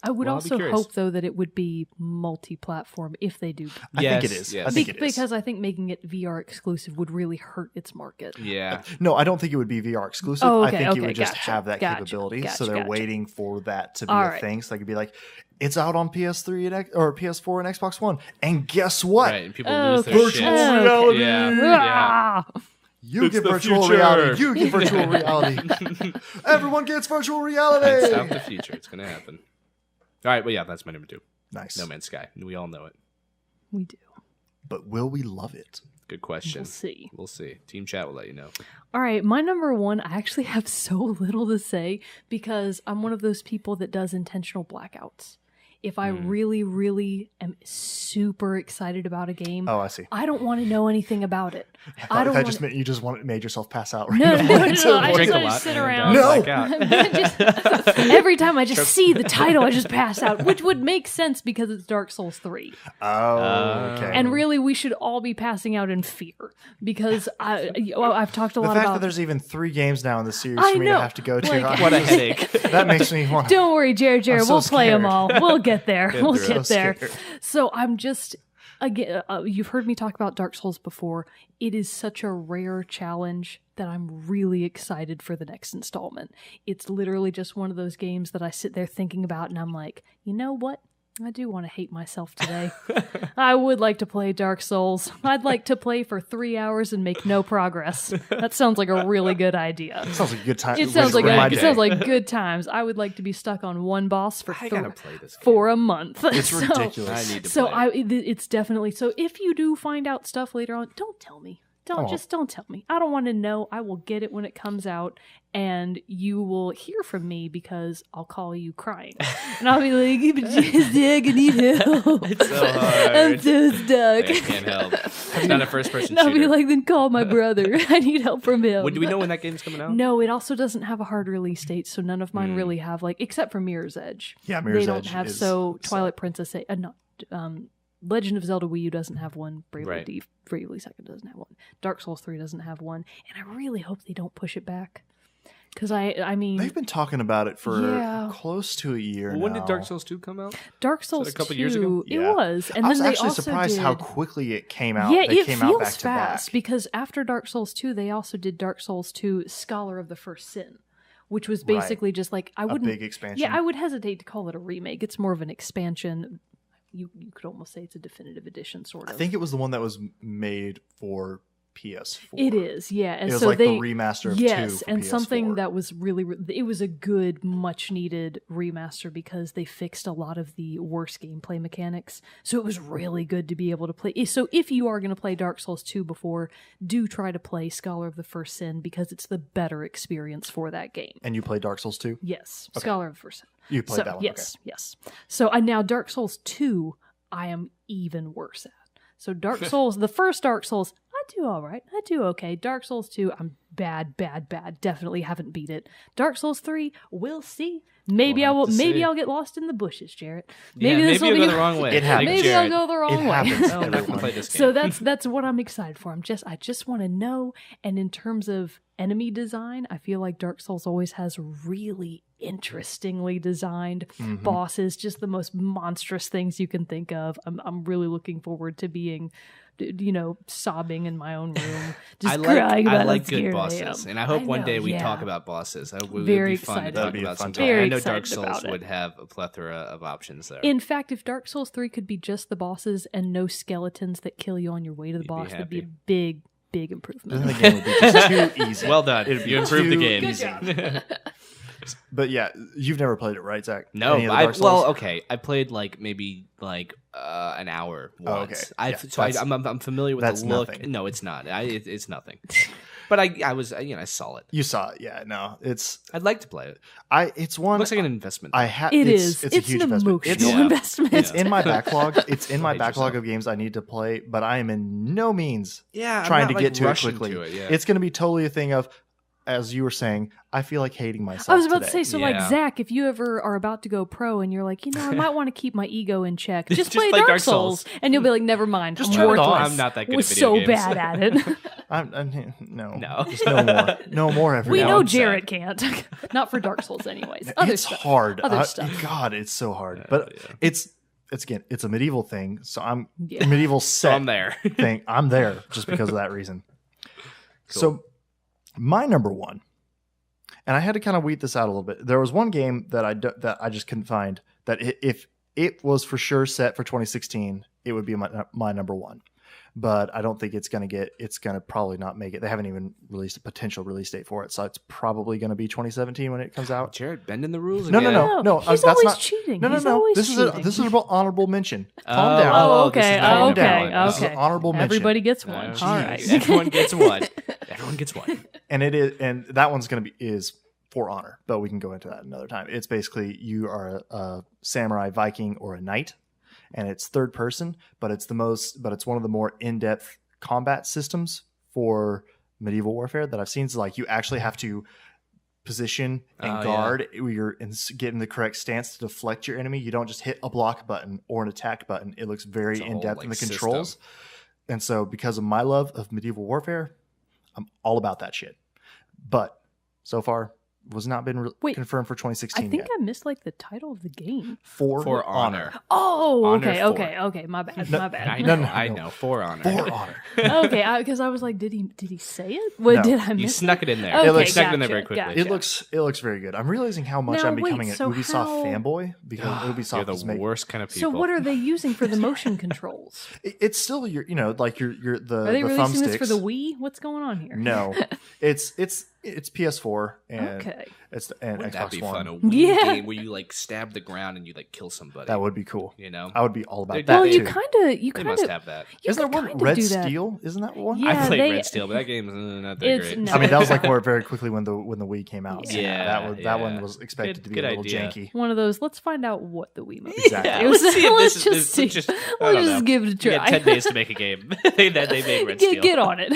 I would Well, I'll be also curious. hope, though, that it would be multi-platform if they do. I think it is. Yes. I think it is. Because I think making it VR exclusive would really hurt its market. Yeah. No, I don't think it would be VR exclusive. Oh, I okay, think okay, it would just gotcha, have that gotcha, capability. gotcha, So they're gotcha. waiting for that to be All a right. thing. So they could be like, it's out on PS3 or PS4 and Xbox One. And guess what? Right. And people lose their Virtual shit. reality. Yeah. Yeah. Ah! You It's get the virtual future. reality. You get virtual reality. Everyone gets virtual reality. It's out the future. It's going to happen. All right. Well, yeah, that's my number 2. Nice. No Man's Sky. We all know it. We do. But will we love it? Good question. We'll see. We'll see. Team chat will let you know. All right, my number 1, I actually have so little to say because I'm one of those people that does intentional blackouts. If I really, really am super excited about a game, Oh, I see. I don't want to know anything about it. I don't that want just meant you just made yourself pass out. No, no, no, no. I Drink just a lot. sit and, around. No. black out. Every time I just see the title, I just pass out, which would make sense because it's Dark Souls 3. Oh, okay. And really, we should all be passing out in fear because I've talked a the lot fact about. that there's even 3 games now in the series I for me know. to have to go to, Like- What a headache. that makes me want. Don't worry, Jerrett. so We'll play them scared. all. We'll get there. We'll through it. get So there. scared. So I'm just again. You've heard me talk about Dark Souls before. It is such a rare challenge that I'm really excited for the next installment. It's literally just one of those games that I sit there thinking about, and I'm like, you know what? I do want to hate myself today. I would like to play Dark Souls. I'd like to play for 3 hours and make no progress. That sounds like a really good idea. Sounds like a good time. It sounds like my it day. sounds like good times. I would like to be stuck on one boss for I gotta play this game. for a month. It's So- ridiculous. I need to So play it. it's definitely so. If you do find out stuff later on, don't tell me. Don't tell me. I don't want to know. I will get it when it comes out, and you will hear from me because I'll call you crying, and I'll be like, "Dig, I need help. It's so hard. I'm so stuck." I can't help. It's not a first person And I'll be shooter. like, "Then call my brother. I need help from him." Do we know when that game's coming out? No, it also doesn't have a hard release date, so none of mine really have except for Mirror's Edge. Yeah, Mirror's they don't Edge have. is So set. Twilight Princess, Legend of Zelda Wii U doesn't have one. Bravely Right. Bravely Second doesn't have one. Dark Souls 3 doesn't have one, and I really hope they don't push it back Because I mean, They've been talking about it for Yeah. close to a year now. When did Dark Souls 2 come out? Dark Souls a couple 2, years ago? it Yeah. was. And I was then they actually also surprised did, how quickly it came out. Yeah, They it came feels out back fast to back. because after Dark Souls 2, they also did Dark Souls 2 Scholar of the First Sin, which was basically just like, I A wouldn't. big expansion. Yeah, I would hesitate to call it a remake. It's more of an expansion. You could almost say it's a definitive edition, sort I of. think it was the one that was made for PS4. It is, yeah. And It was so like they, the remaster of 2 yes, for and PS4. something that was really, it was a good, much needed remaster because they fixed a lot of the worst gameplay mechanics. So it was really good to be able to play. So if you are going to play Dark Souls 2 before, do try to play Scholar of the First Sin because it's the better experience for that game. And you played Dark Souls 2? Yes, Scholar of the First Sin. You played So, that one? yes, yes. So now Dark Souls 2, I am even worse at. So Dark Souls, the first Dark Souls, I do all right. I do okay. Dark Souls 2, I'm bad. Definitely haven't beat it. Dark Souls 3, we'll see. Maybe We'll I will. have to Maybe see. I'll get lost in the bushes, Jarrett. Maybe this will you'll be go the wrong way. It happens. Maybe Jerrett. I'll go the wrong It way. happens. No, I'm not gonna play this game. So that's what I'm excited for. I just want to know. And in terms of enemy design, I feel like Dark Souls always has really interestingly designed Mhm. bosses, just the most monstrous things you can think of. I'm really looking forward to being, sobbing in my own room, just crying I about like how good scared I bosses, am. and I hope one know, day we yeah. talk about bosses. It would Very be fun to excited. talk That'd be a about fun sometime. time. Very I know Dark excited Souls about it. would have a plethora of options there. In fact, if Dark Souls 3 could be just the bosses and no skeletons that kill you on your way to the You'd be boss, that'd be a happy. big improvement. Then the game would be just too easy. Well done. It'd be You improved the too game. Good easy. job. But yeah, you've never played it, right, Zach? No, Any of the Dark Souls? well, okay. I played maybe an hour once. Oh, okay. I'm familiar with that's the look. nothing. No, it's not. It's nothing. But I saw it. You saw it, yeah. No, I'd like to play it. it's one. Looks like an investment. It's a huge an investment. emotional Yeah. investment. It's in my backlog. It's in my Hate backlog yourself. of games I need to play, but I am in no means yeah, trying to get to it rushing quickly. To it, yeah. It's going to be totally a thing of, as you were saying, I feel like hating myself. I was about to today. say, so Yeah. like Zach, if you ever are about to go pro and you're like, I might want to keep my ego in check, just Just play play Dark Dark Souls, Souls. and you'll be like, never mind, Just I'm turn it on. worthless. I'm not that good We're at video so games. bad at it. No, just No. no more, no more. Every We now know and then. Jarrett can't. Not for Dark Souls, anyways. Other It's stuff. hard. Other stuff. God, it's so hard. But yeah. it's again, it's a medieval thing. So I'm Yeah. a medieval So set I'm there. thing. I'm there just because of that reason. Cool. So my number one, and I had to kind of weed this out a little bit. There was one game that I just couldn't find that if it was for sure set for 2016, it would be my number one. But I don't think it's going to probably not make it. They haven't even released a potential release date for it. So it's probably going to be 2017 when it comes out. Jared bending the rules No, again. no. He's That's always not cheating. No. He's always This cheating. is an honorable mention. Calm Oh, down. Oh, this is okay. not Calm one. down. Okay. This is an Okay. honorable mention. Everybody gets one. Oh, All geez. right. Everyone gets one. Everyone gets one. And it is, and that one's going to be is For Honor, but we can go into that another time. It's basically you are a samurai, Viking, or a knight, and it's third person, but it's one of the more in-depth combat systems for medieval warfare that I've seen. So like you actually have to position and Oh, guard. You're get in the correct stance to deflect your enemy. You don't just hit a block button or an attack button. It looks very It's a whole, in-depth in the system. controls. And so because of my love of medieval warfare, I'm all about that shit. But so far, was not been Wait, confirmed for 2016 I think yet. I missed like the title of the game. For Honor. Oh, Honor okay, for. okay. My bad. No, My bad. I No, know. no, I no. know. For Honor. For Honor. Okay, because I was like, did he say it? What No. did I You miss? snuck it in there. Okay, You snuck it in there gotcha, very quickly. gotcha. It looks very good. I'm realizing how much Now, I'm wait, becoming so an Ubisoft how- fanboy because Ubisoft You're is the making worst kind of people. So what are they using for the motion controls? it's still your like your the Are they the releasing this for thumbsticks. the Wii? What's going on here? No, it's PS4 and Okay. it's Wouldn't Xbox that be One. fun? A Wii Yeah. game where you like stab the ground and you like kill somebody. That would be cool. You know. I would be all about They- that Well, too. you They kind must of. have that. Isn't there one kind of Red do that. Steel? Isn't that one? Yeah, I played they- Red Steel, but that game's not that It's great. no. I mean, that was like where very quickly when the Wii came out. So Yeah, that one yeah. was expected Good- to be good a little idea. janky. One of those. Let's find out what the Wii movie. Exactly. Yeah, It was- let's see if let's this just is- see. let's just- I Let's don't just know. give it a You try. had 10 days to make a game. they made Red Steel. Get on it.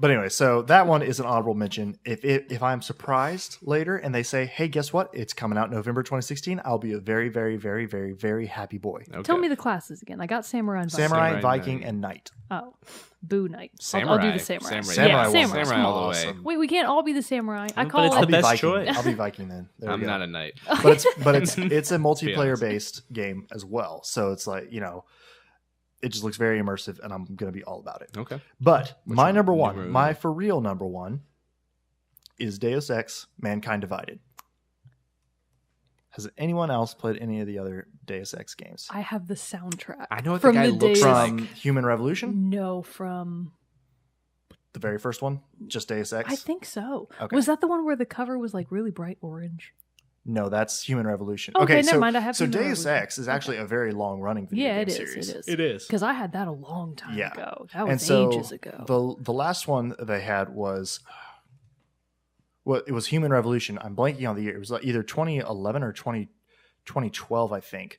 But anyway, so that one is an honorable mention. If I'm surprised later and they say, "Hey, guess what? It's coming out November 2016," I'll be a very, very, very, very, very happy boy. Okay. Tell me the classes again. I got Samurai and Viking. Samurai, Samurai, Viking, Knight. and Knight. Oh, Boo Knight. Samurai. I'll do the Samurai. Samurai Yeah, was Samurai. Samurai all the way. awesome. Wait, we can't all be the Samurai. I But call it's it. the best Viking. choice. I'll be Viking then. There I'm we go. not a knight. But it's a honest. multiplayer based game as well. So it's like, it just looks very immersive, and I'm gonna be all about it. Okay. But What's my your number one, numero my uno? for real number one, is Deus Ex: Mankind Divided. Has anyone else played any of the other Deus Ex games? I have the soundtrack. I know what from the guy the looks days- like. From Human Revolution, No, from the very first one, just Deus Ex. I think so. Okay. Was that the one where the cover was like really bright orange? No, that's Human Revolution. Okay, never so, mind, I have so Human Deus Revolution. Ex is actually a very long running video Yeah, game it is. series. It is. It is. Because I had that a long time Yeah. ago. That And was so ages ago. the last one they had was, well, it was Human Revolution. I'm blanking on the year. It was like either 2011 or 2012, I think.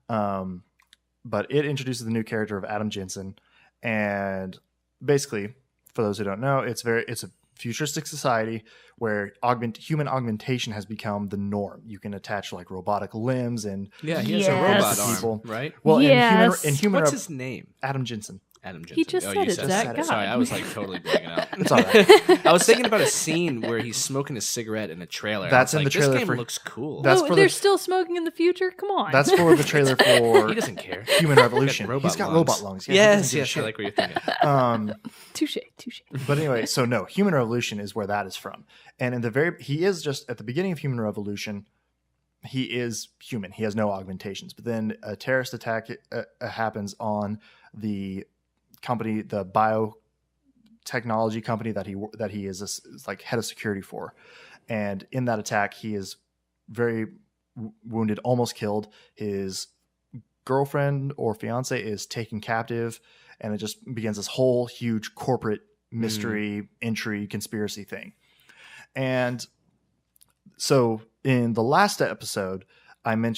But it introduces the new character of Adam Jensen, and basically, for those who don't know, it's a futuristic society where human augmentation has become the norm. You can attach like robotic limbs and Yeah, he has Yes. a robot arm, People. right? well, Yes. in human What's Rev- his name? Adam Jensen. Adam Jensen. He just oh, said you it, said Zach. it. Sorry, God. I was like totally blanking out. It's all right. I was thinking about a scene where he's smoking a cigarette in a trailer. That's I was in like, the trailer This game for- looks cool. That's Oh, for they're the- still smoking in the future? Come on. That's for the trailer for he doesn't care. Human Revolution. Got robot He's got lungs. robot lungs. Yeah, he Yes, doesn't give a yes, I shit. like what you're thinking. touche. But anyway, so no, Human Revolution is where that is from. And he is just at the beginning of Human Revolution, he is human. He has no augmentations. But then a terrorist attack happens on the company, the biotechnology company that he is like head of security for. And in that attack, he is very wounded, almost killed. His girlfriend or fiance is taken captive, and it just begins this whole huge corporate mystery, intrigue, conspiracy thing. And so in the last episode, I thought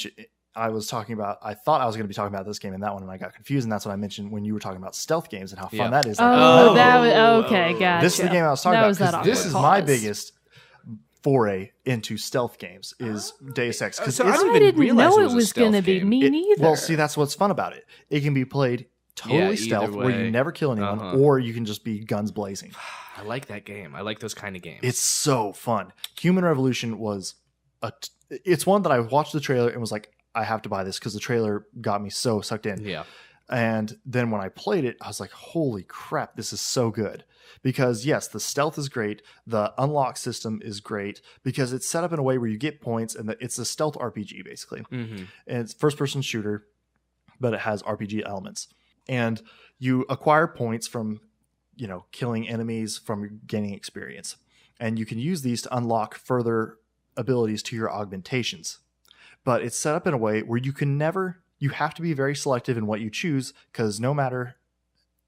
I was going to be talking about this game and that one, and I got confused, and that's what I mentioned when you were talking about stealth games and how fun that is. Oh, Oh. that was okay. Gotcha. This is the game I was talking That about, was that because this is awkward my pause. biggest foray into stealth games is Deus Ex, because So I it's didn't I even didn't realize know it it was a was going to stealth be game. me neither. well, see, that's what's fun about it. It can be played totally either stealth, where you way. never kill anyone, Uh-huh. or you can just be guns blazing. I like that game. I like those kind of games. It's so fun. Human Revolution was it's one that I watched the trailer and was like, I have to buy this because the trailer got me so sucked in. yeah. And then when I played it, I was like, holy crap, this is so good. Because yes, the stealth is great. The unlock system is great because it's set up in a way where you get points, and it's a stealth RPG basically. Mm-hmm. And it's first person shooter, but it has RPG elements. And you acquire points from, killing enemies, from gaining experience. And you can use these to unlock further abilities to your augmentations. But it's set up in a way where you have to be very selective in what you choose, because no matter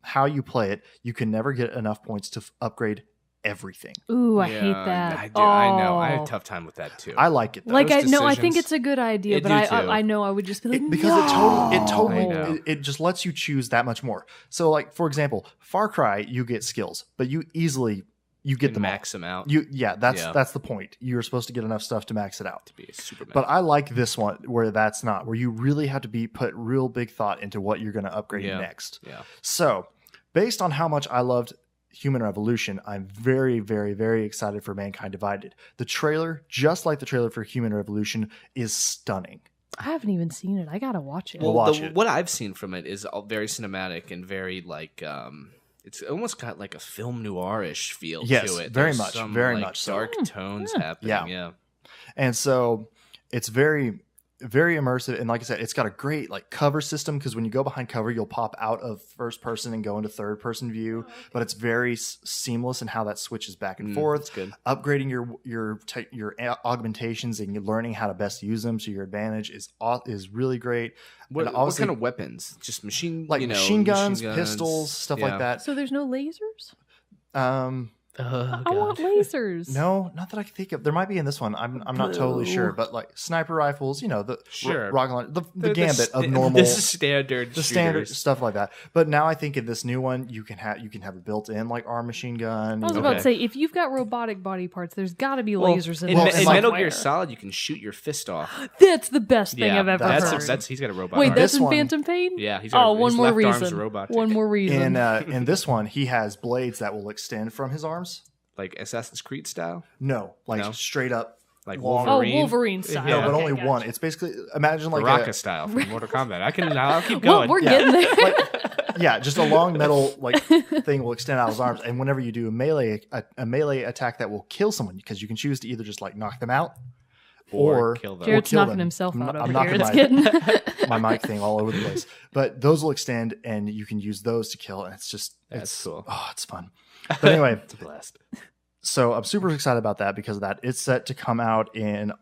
how you play it, you can never get enough points to upgrade everything. Ooh, I hate that. I do. I know. I have Oh. a tough time with that too. I like it though. Like Those I think decisions- it's a good idea, I but do I too. know I would just be like, because no! it totally I know. it just lets you choose that much more. So like, for example, Far Cry, you get skills, but you get Can them all. max them out. That's the point. You're supposed to get enough stuff to max it out. to be a super But I like this one where that's not, where you really have to put real big thought into what you're going to upgrade Yeah. next. yeah. So, based on how much I loved Human Revolution, I'm very, very, very excited for Mankind Divided. The trailer, just like the trailer for Human Revolution, is stunning. I haven't even seen it. I gotta watch it. We'll watch it. What I've seen from it is all very cinematic and very like it's almost got like a film noir-ish feel Yes, to it. very There's much, some, very like, much so. dark tones happening. Yeah. And so it's very, very immersive. And like I said, it's got a great cover system, because when you go behind cover, you'll pop out of first person and go into third person view. But it's very seamless in how that switches back and forth. That's good. Upgrading your augmentations and learning how to best use them to your advantage is really great. What And obviously, kind of weapons? Just machine machine guns, pistols, stuff like that. So there's no lasers? Oh, I want God. lasers. No, not that I can think of. There might be in this one. I'm not totally Boo. sure, but like sniper rifles, the Sure. rocket launcher, the gambit of normal, This is standard. the standard shooters. stuff like that. But now I think in this new one, you can have a built-in like arm machine gun. I was you know. about to say, if you've got robotic body parts, there's got to be Well, lasers in in, there in like- Metal Gear somewhere. Solid, you can shoot your fist off. That's the best thing I've ever that's- heard. He's got a robot. Wait, arm. that's This in one- Phantom Pain? Yeah, he's got one his more left arm's reason. robotic. One more reason. In this one, he has blades that will extend from his arms. Like Assassin's Creed style. No, like No? straight up, Like long. Wolverine style. No, but Okay, only gotcha. one. It's basically imagine like Baraka a, style from Mortal Kombat. I'll keep Well, going. we're Yeah. getting there. yeah, just a long metal like thing will extend out his arms, and whenever you do a melee attack that will kill someone, because you can choose to either just like knock them out or kill them. Jared's kill knocking them. himself I'm out not- over I'm here. knocking It's getting. my mic thing all over the place. But those will extend, and you can use those to kill, and it's That's cool. Oh, it's fun. But anyway, It's a blast. so I'm super excited about that because of that. It's set to come out on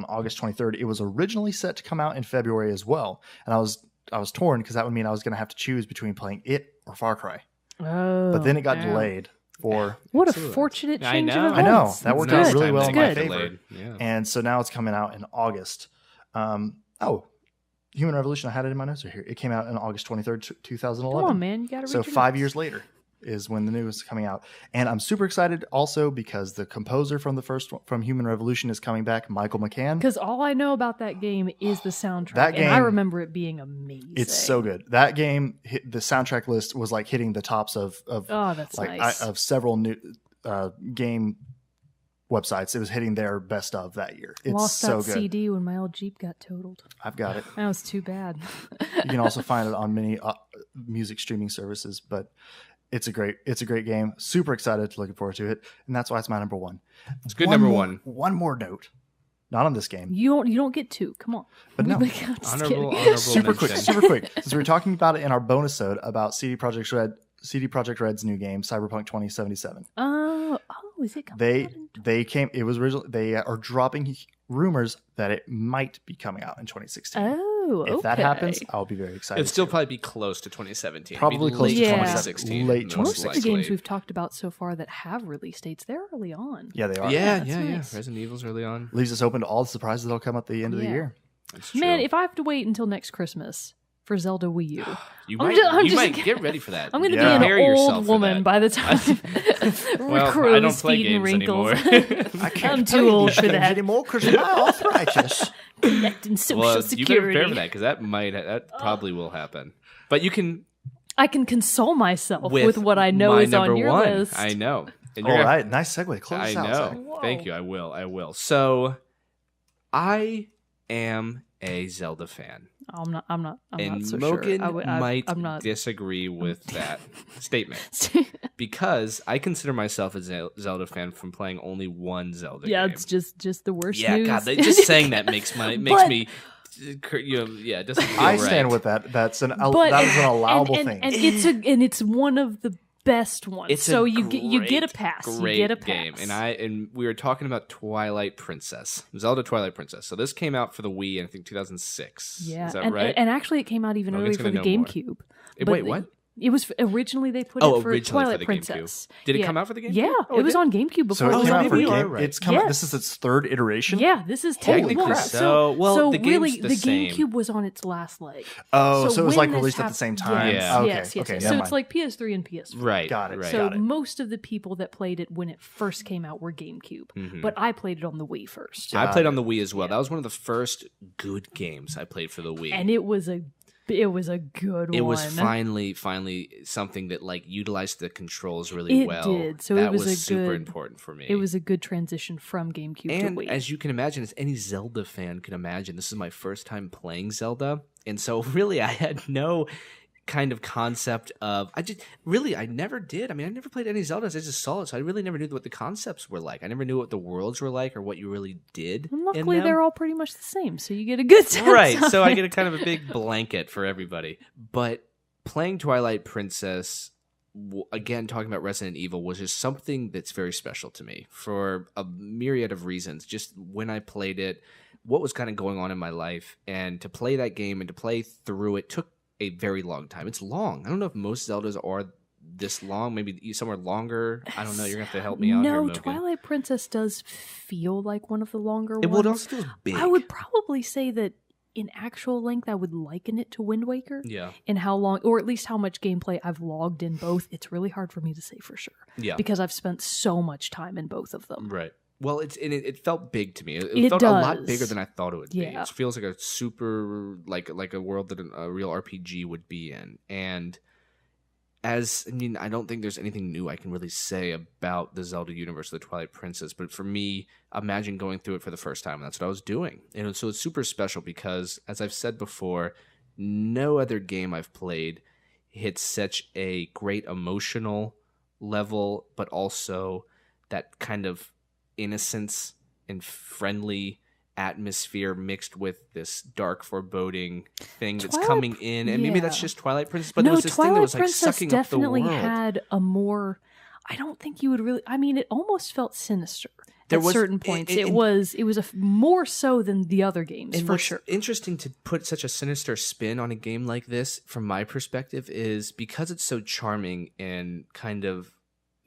August 23rd. It was originally set to come out in February as well, and I was torn because that would mean I was going to have to choose between playing it or Far Cry. Oh, But then it got wow. delayed for, What a Excellent. fortunate I change know. of I know. events. That worked It's out good. really well It's in my good. favor. Yeah. and so now it's coming out in August. Human Revolution. I had it in my notes right here. It came out on August 23rd, 2011. Come on, man. You got to So 5 years later is when the new is coming out, and I'm super excited also because the composer from the first one, from Human Revolution, is coming back, Michael McCann. Because all I know about that game is the soundtrack. That and I game- remember it being amazing. It's so good. That game, the soundtrack list was like hitting the tops of Oh, that's like nice. of several new game websites. It was hitting their best of that year. It's Lost so that good. CD when my old Jeep got totaled. I've got it. That was too bad. You can also find it on many music streaming services, but it's a great game. Super excited, looking forward to it, and that's why it's my number one. It's good number more- one. One more note, not on this game, You don't get two. Come on. but no. I'm just Honorable kidding. Super quick, mention. super quick. Since we were talking about it in our bonus sode about CD Projekt Red's new game, Cyberpunk 2077. Is it coming out in They are dropping rumors that it might be coming out in 2016. Oh, okay. If that happens, I'll be very excited. It'd still too. probably be close to 2017. Probably It'd be close late to Yeah. 2016. late most most of the likely. games we've talked about so far that have release dates, they're early on. Yeah, they are. Yeah, that's yeah. nice. Resident Evil's early on. Leaves us open to all the surprises that'll come at the end of the Yeah. year. That's true. Man, if I have to wait until next Christmas for Zelda Wii U, you I'm might, just- I'm you just might kidding. get ready for that. I'm going to Yeah. be Prepare an yourself old for woman that. by the time Well, crow's I don't play feet and games wrinkles. anymore. I'm too old for that. anymore because of my arthritis. Collecting social well, you better security. prepare for that because that probably will happen. But you can I can console myself with, with what I know my is on number your one. list. I know. And All you're gonna- right, nice segue. Close I this out. know. Zach. Whoa. Thank you. I will. So, I am a Zelda fan. I'm not And so Mogan sure. might I'm not. disagree with that statement because I consider myself a Zelda fan from playing only one Zelda yeah, game. it's just the worst Yeah, news. God, just saying that makes But- me, it doesn't feel I right. stand with that. That is an But- allowable and, thing. and it's one of the best ones. It's so a you get a great, pass. Great You get a pass. game, and we were talking about Twilight Princess, Zelda Twilight Princess. So this came out for the Wii in I think 2006. Yeah, is that and, right? and actually, it came out even Mogan's earlier for the gonna know more. GameCube. Wait, But what? It was originally they put Oh, it for originally for Twilight the Princess. GameCube. Did it Yeah. come out for the GameCube? Yeah, Oh, it was did? on GameCube So before. it came out for maybe you are game. right. It's coming. Yes. This is its third iteration. Yeah, this is Technically well, so. Well, so the game's really, the the same. GameCube was on its last leg. Oh, so it was when like this released at the happened- same time. Yes, Yeah. Okay. yes, yes. Okay. yes. never So mind. it's like PS3 and PS4. Right. Got it. Right. So Got it. most of the people that played it when it first came out were GameCube, Mhm. but I played it on the Wii first, I Got played it. on the Wii as well. That was one of the first good games I played for the Wii. and it was a good it one. was finally something that like utilized the controls really It well. did. So that it was a super good- important for me. It was a good transition from GameCube and to Wii. as you can imagine, as any Zelda fan can imagine, this is my first time playing Zelda, and so really I had no kind of concept of I never did. I mean, I never played any Zeldas. I just saw it, so I really never knew what the concepts were like. I never knew what the worlds were like or what you really did. And in luckily, them. they're all pretty much the same, so you get a good sense. Right, of so I it. get a kind of a big blanket for everybody. But playing Twilight Princess, again, talking about Resident Evil, was just something that's very special to me for a myriad of reasons. Just when I played it, what was kind of going on in my life, and to play that game and to play through it took a very long time. It's long. I don't know if most Zeldas are this long, maybe somewhere longer. I don't know. You're gonna have to help me out here, No, Mogan. Twilight Princess does feel like one of the longer It ones. also feels big. I would probably say that in actual length, I would liken it to Wind Waker. Yeah. And how long, or at least how much gameplay I've logged in both. It's really hard for me to say for sure. Yeah. Because I've spent so much time in both of them. Right. Well, it felt big to me. It It felt a lot does. bigger than I thought it would be. Yeah. It feels like a super like a world that a real RPG would be in. And I don't think there's anything new I can really say about the Zelda universe of the Twilight Princess. But for me, imagine going through it for the first time. And that's what I was doing. And so it's super special because, as I've said before, no other game I've played hits such a great emotional level, but also that kind of innocence and friendly atmosphere mixed with this dark foreboding thing that's coming in. And maybe that's just Twilight Princess, but there was this thing that was like Princess sucking up the world. definitely had a more, I don't think you would really, it almost felt sinister There at was- certain points. It was more so than the other games, And for what's sure. interesting to put such a sinister spin on a game like this, from my perspective, is because it's so charming and kind of,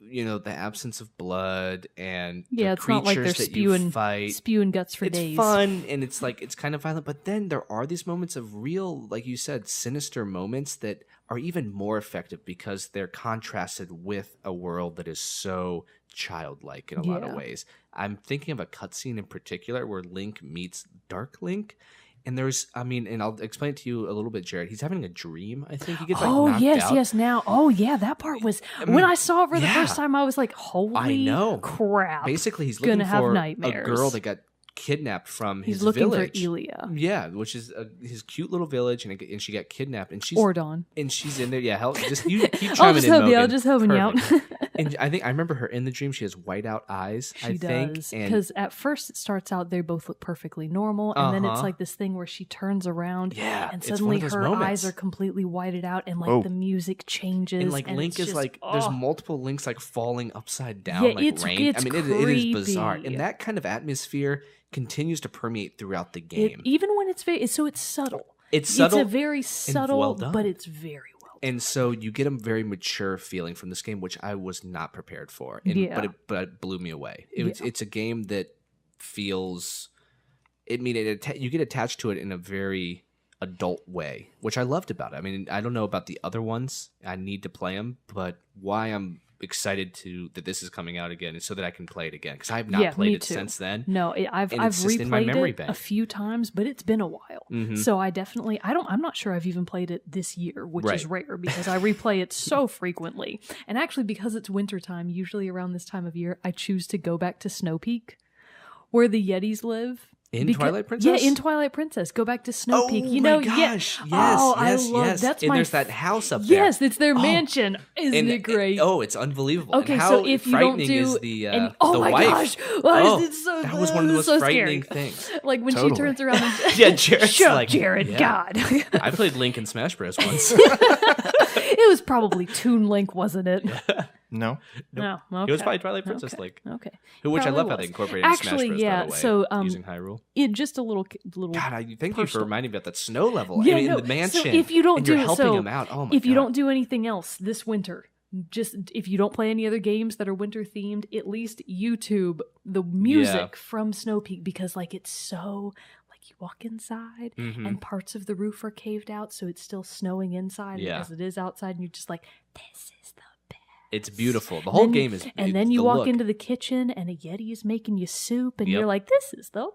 the absence of blood and the It's not like creatures they're that you fight. spewing guts for It's days. fun and it's kind of violent, but then there are these moments of real, like you said, sinister moments that are even more effective because they're contrasted with a world that is so childlike in a lot of ways. I'm thinking of a cutscene in particular where Link meets Dark Link. And and I'll explain it to you a little bit, Jerrett. He's having a dream, I think. He gets knocked out. Yes. Now, that part was, when I saw it for the first time, I was like, holy crap. Basically, he's Gonna looking have for a nightmares. girl that got kidnapped from his He's looking village. for Elia. Yeah, which is his cute little village, and she got kidnapped, and she's Ordon. and she's in there. Yeah, hell, just you keep chiming I'll just in, help you. Mogan. I'll just help you out. Perfect. And I remember her in the dream. She has whiteout eyes. She does. Because at first it starts out, they both look perfectly normal. And then it's like this thing where she turns around. Yeah, and it's one suddenly of those her moments. eyes are completely whited out. And Whoa. the music changes. And Link it's is just, there's multiple Links falling upside down Yeah, like it's- rain. it's it is bizarre. creepy. And that kind of atmosphere continues to permeate throughout the game. even when it's it's subtle. It's subtle. It's a very subtle, well done. but it's very well done. And so you get a very mature feeling from this game, which I was not prepared for. And, but it blew me away. It's a game that feels. You get attached to it in a very adult way, which I loved about it. I don't know about the other ones. I need to play them, but why I'm excited that this is coming out again is so that I can play it again, because I have not played me it too. since then. No, I've it's just in my replayed memory it bank. a few times, but it's been a while. Mhm. So I definitely I'm not sure I've even played it this year, which is Right. rare because I replay it so frequently. And actually, because it's wintertime, usually around this time of year, I choose to go back to Snow Peak, where the Yetis live. In Twilight Princess? Yeah, in Twilight Princess. Go back to Snow Peak. my gosh. Yes, I love yes. that's And my there's that house up there. Yes, it's their mansion. Isn't it great? It's unbelievable. Okay, and how so if you don't frightening do is the oh the my wife. gosh, it's so that was one of the most so frightening scary. things. Like when Totally. she turns around and Yeah, Jerrett's shut up, like, Jerrett, yeah. God. I played Link in Smash Bros. Once. It was probably Toon Link, wasn't it? No. No, okay. It was probably Twilight Princess Okay. Link. Okay. Which I Probably love how they was. incorporated in Smash Actually, Bros. yeah, By the way, so, using Hyrule. Just a little. God, thank you for personal. reminding me about that snow level. Yeah, in no, the mansion. So if you don't and do you're it, helping so him out. Oh my if you God. don't do anything else this winter, just if you don't play any other games that are winter themed, at least YouTube the music from Snow Peak, because it's so you walk inside Mhm. and parts of the roof are caved out, so it's still snowing inside as it is outside, and you're just like, this is the best. It's beautiful. The whole game is. And then you the walk look. into the kitchen and a Yeti is making you soup, and Yep. you're like, this is the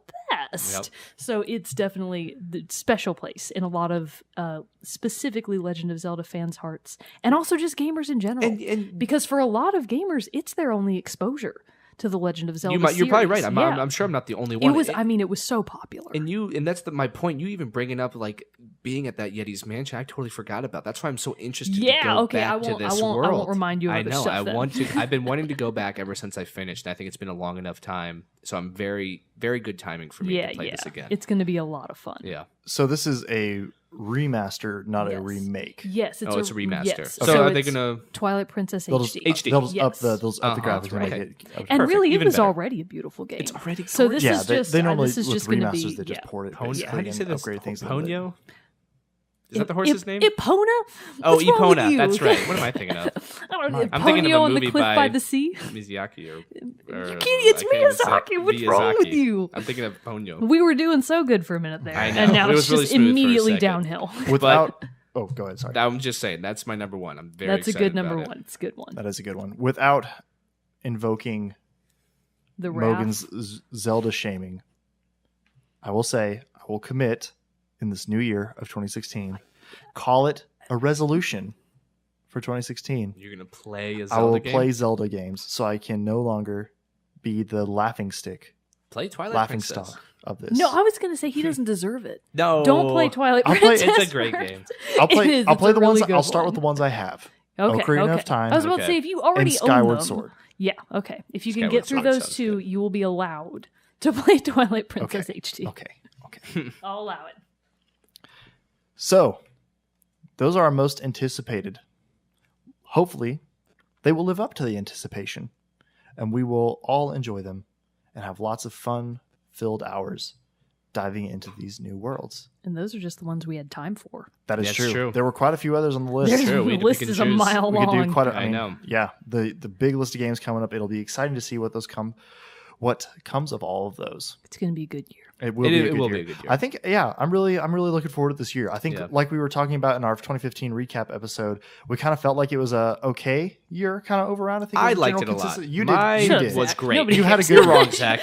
best. Yep. So it's definitely the special place in a lot of specifically Legend of Zelda fans' hearts, and also just gamers in general. And because for a lot of gamers, it's their only exposure to the Legend of Zelda you're probably series. right. Yeah. I'm sure I'm not the only one. It was. It was so popular. And that's my point. You even bringing up being at that Yeti's mansion. I totally forgot about. That's why I'm so interested to go back to this world. I won't remind you of I other know. stuff I then. want to. I've been wanting to go back ever since I finished. I think it's been a long enough time. So I'm very, very good timing for me to play this again. It's going to be a lot of fun. Yeah. So this is a remaster, not a Yes. remake. Yes, It's a remaster. Yes. So are they it's gonna Twilight Princess They'll just, HD? HD. They'll just Yes. up the graphics and right. make it. And Perfect, really, it even was better. already a beautiful game. It's already so. This Yeah, is just they normally this is with just going to remasters be they just port it. How basically do you say and this? upgrade things. a little bit. Ponyo? Is that the horse's name? Epona? Oh, What's wrong with Epona. you? That's right. What am I thinking of? don't know, I'm thinking of a Ponyo on the movie cliff by by the sea. Miyazaki or It's I can't even say- Miyazaki. What's wrong with Miyazaki. you? I'm thinking of Ponyo. We were doing so good for a minute there, I know. and now It it's was really just smooth for a immediately second. downhill. Without, oh, go ahead. Sorry. I'm just saying that's my number one. I'm very That's a excited good number about it. one. It's a good one. That is a good one. Without invoking The wrath. Mogan's Zelda shaming, I will say, I will commit in this new year of 2016, call it a resolution for 2016. You're gonna play a I Zelda will game? play Zelda games so I can no longer be the laughing stick, Play Twilight laughing Princess. stock of this. No, I was going to say he doesn't deserve it. No, Don't play Twilight I'll play- Princess. It's a great game. I'll play. It is. I'll It's play a the really ones. good I'll start with one. the ones I have. Okay, Ocarina okay. of Time I was about to Okay. say if you and already own Skyward them, Sword. yeah, okay. If you can Skyward get through Sword those sounds two, good. you will be allowed to play Twilight Princess Okay. HD. Okay. I'll allow it. So, those are our most anticipated. Hopefully, they will live up to the anticipation, and we will all enjoy them and have lots of fun-filled hours diving into these new worlds. And those are just the ones we had time for. That is That's true. true. There were quite a few others on the list. There's, true. the We list can is a choose. mile We could long. do quite a, I know. Yeah, the big list of games coming up. It'll be exciting to see what comes of all of those. It's going to be a good year. It will be a good year. good year. I think, yeah, I'm really looking forward to this year. I think, Yeah. like we were talking about in our 2015 recap episode, we kind of felt like it was a okay year, kind of overall. I think I was liked it general a lot. consensus. You Mine did. You Shut did. up, was Zach. great. Nobody You had a cares. good You're wrong, Zach.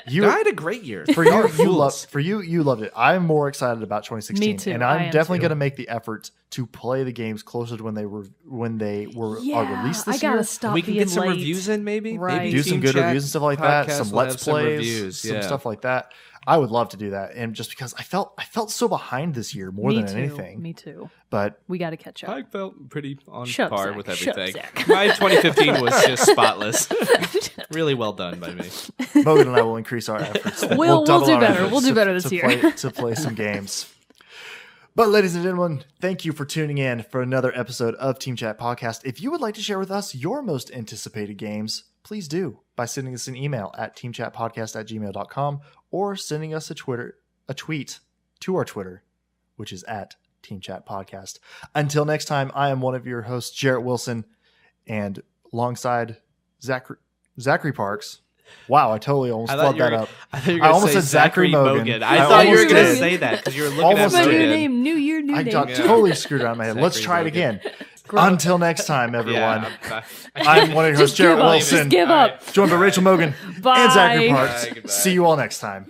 You I had a great year. for you, Y'all are you fools. loved you loved it. I'm more excited about 2016. Me too. And I I'm am definitely too. going to make the effort to play the games closer to when they were Yeah, released I this gotta year. stop We can being get some late. reviews in, maybe. Right. Maybe Do some Team good Chat reviews and stuff like that. podcast Some will let's have some plays, reviews. some Yeah. stuff like that. I would love to do that, and just because I felt so behind this year more Me than too. anything. Me too. But We got to catch up. I felt pretty on Shut up, par Zach. with Shut up, everything. Zach. My 2015 was just spotless. Really well done by me. Mogan and I will increase our efforts. We'll double do our better. efforts We'll do better this year. to play some games. But ladies and gentlemen, thank you for tuning in for another episode of Team Chat Podcast. If you would like to share with us your most anticipated games, please do by sending us an email at teamchatpodcast@gmail.com or sending us a tweet to our Twitter, which is at Team Chat Podcast. Until next time, I am one of your hosts, Jerrett Wilson, and alongside Zachary Parks. Wow, I totally almost flubbed that up. I thought you were I going almost to say said Zachary Mogan. I I thought you were almost going to did. say that because you were looking Almost at did. New Mogan. name, new year, new I name. got Yeah. totally screwed around my head. Let's Zachary try it Mogan. again. Until next time, everyone. Yeah, I'm one of your hosts, Just give Jerrett up. Wilson, Just give up. joined by Rachel Mogan Bye. and Zachary Bye. Parks. Goodbye. See you all next time.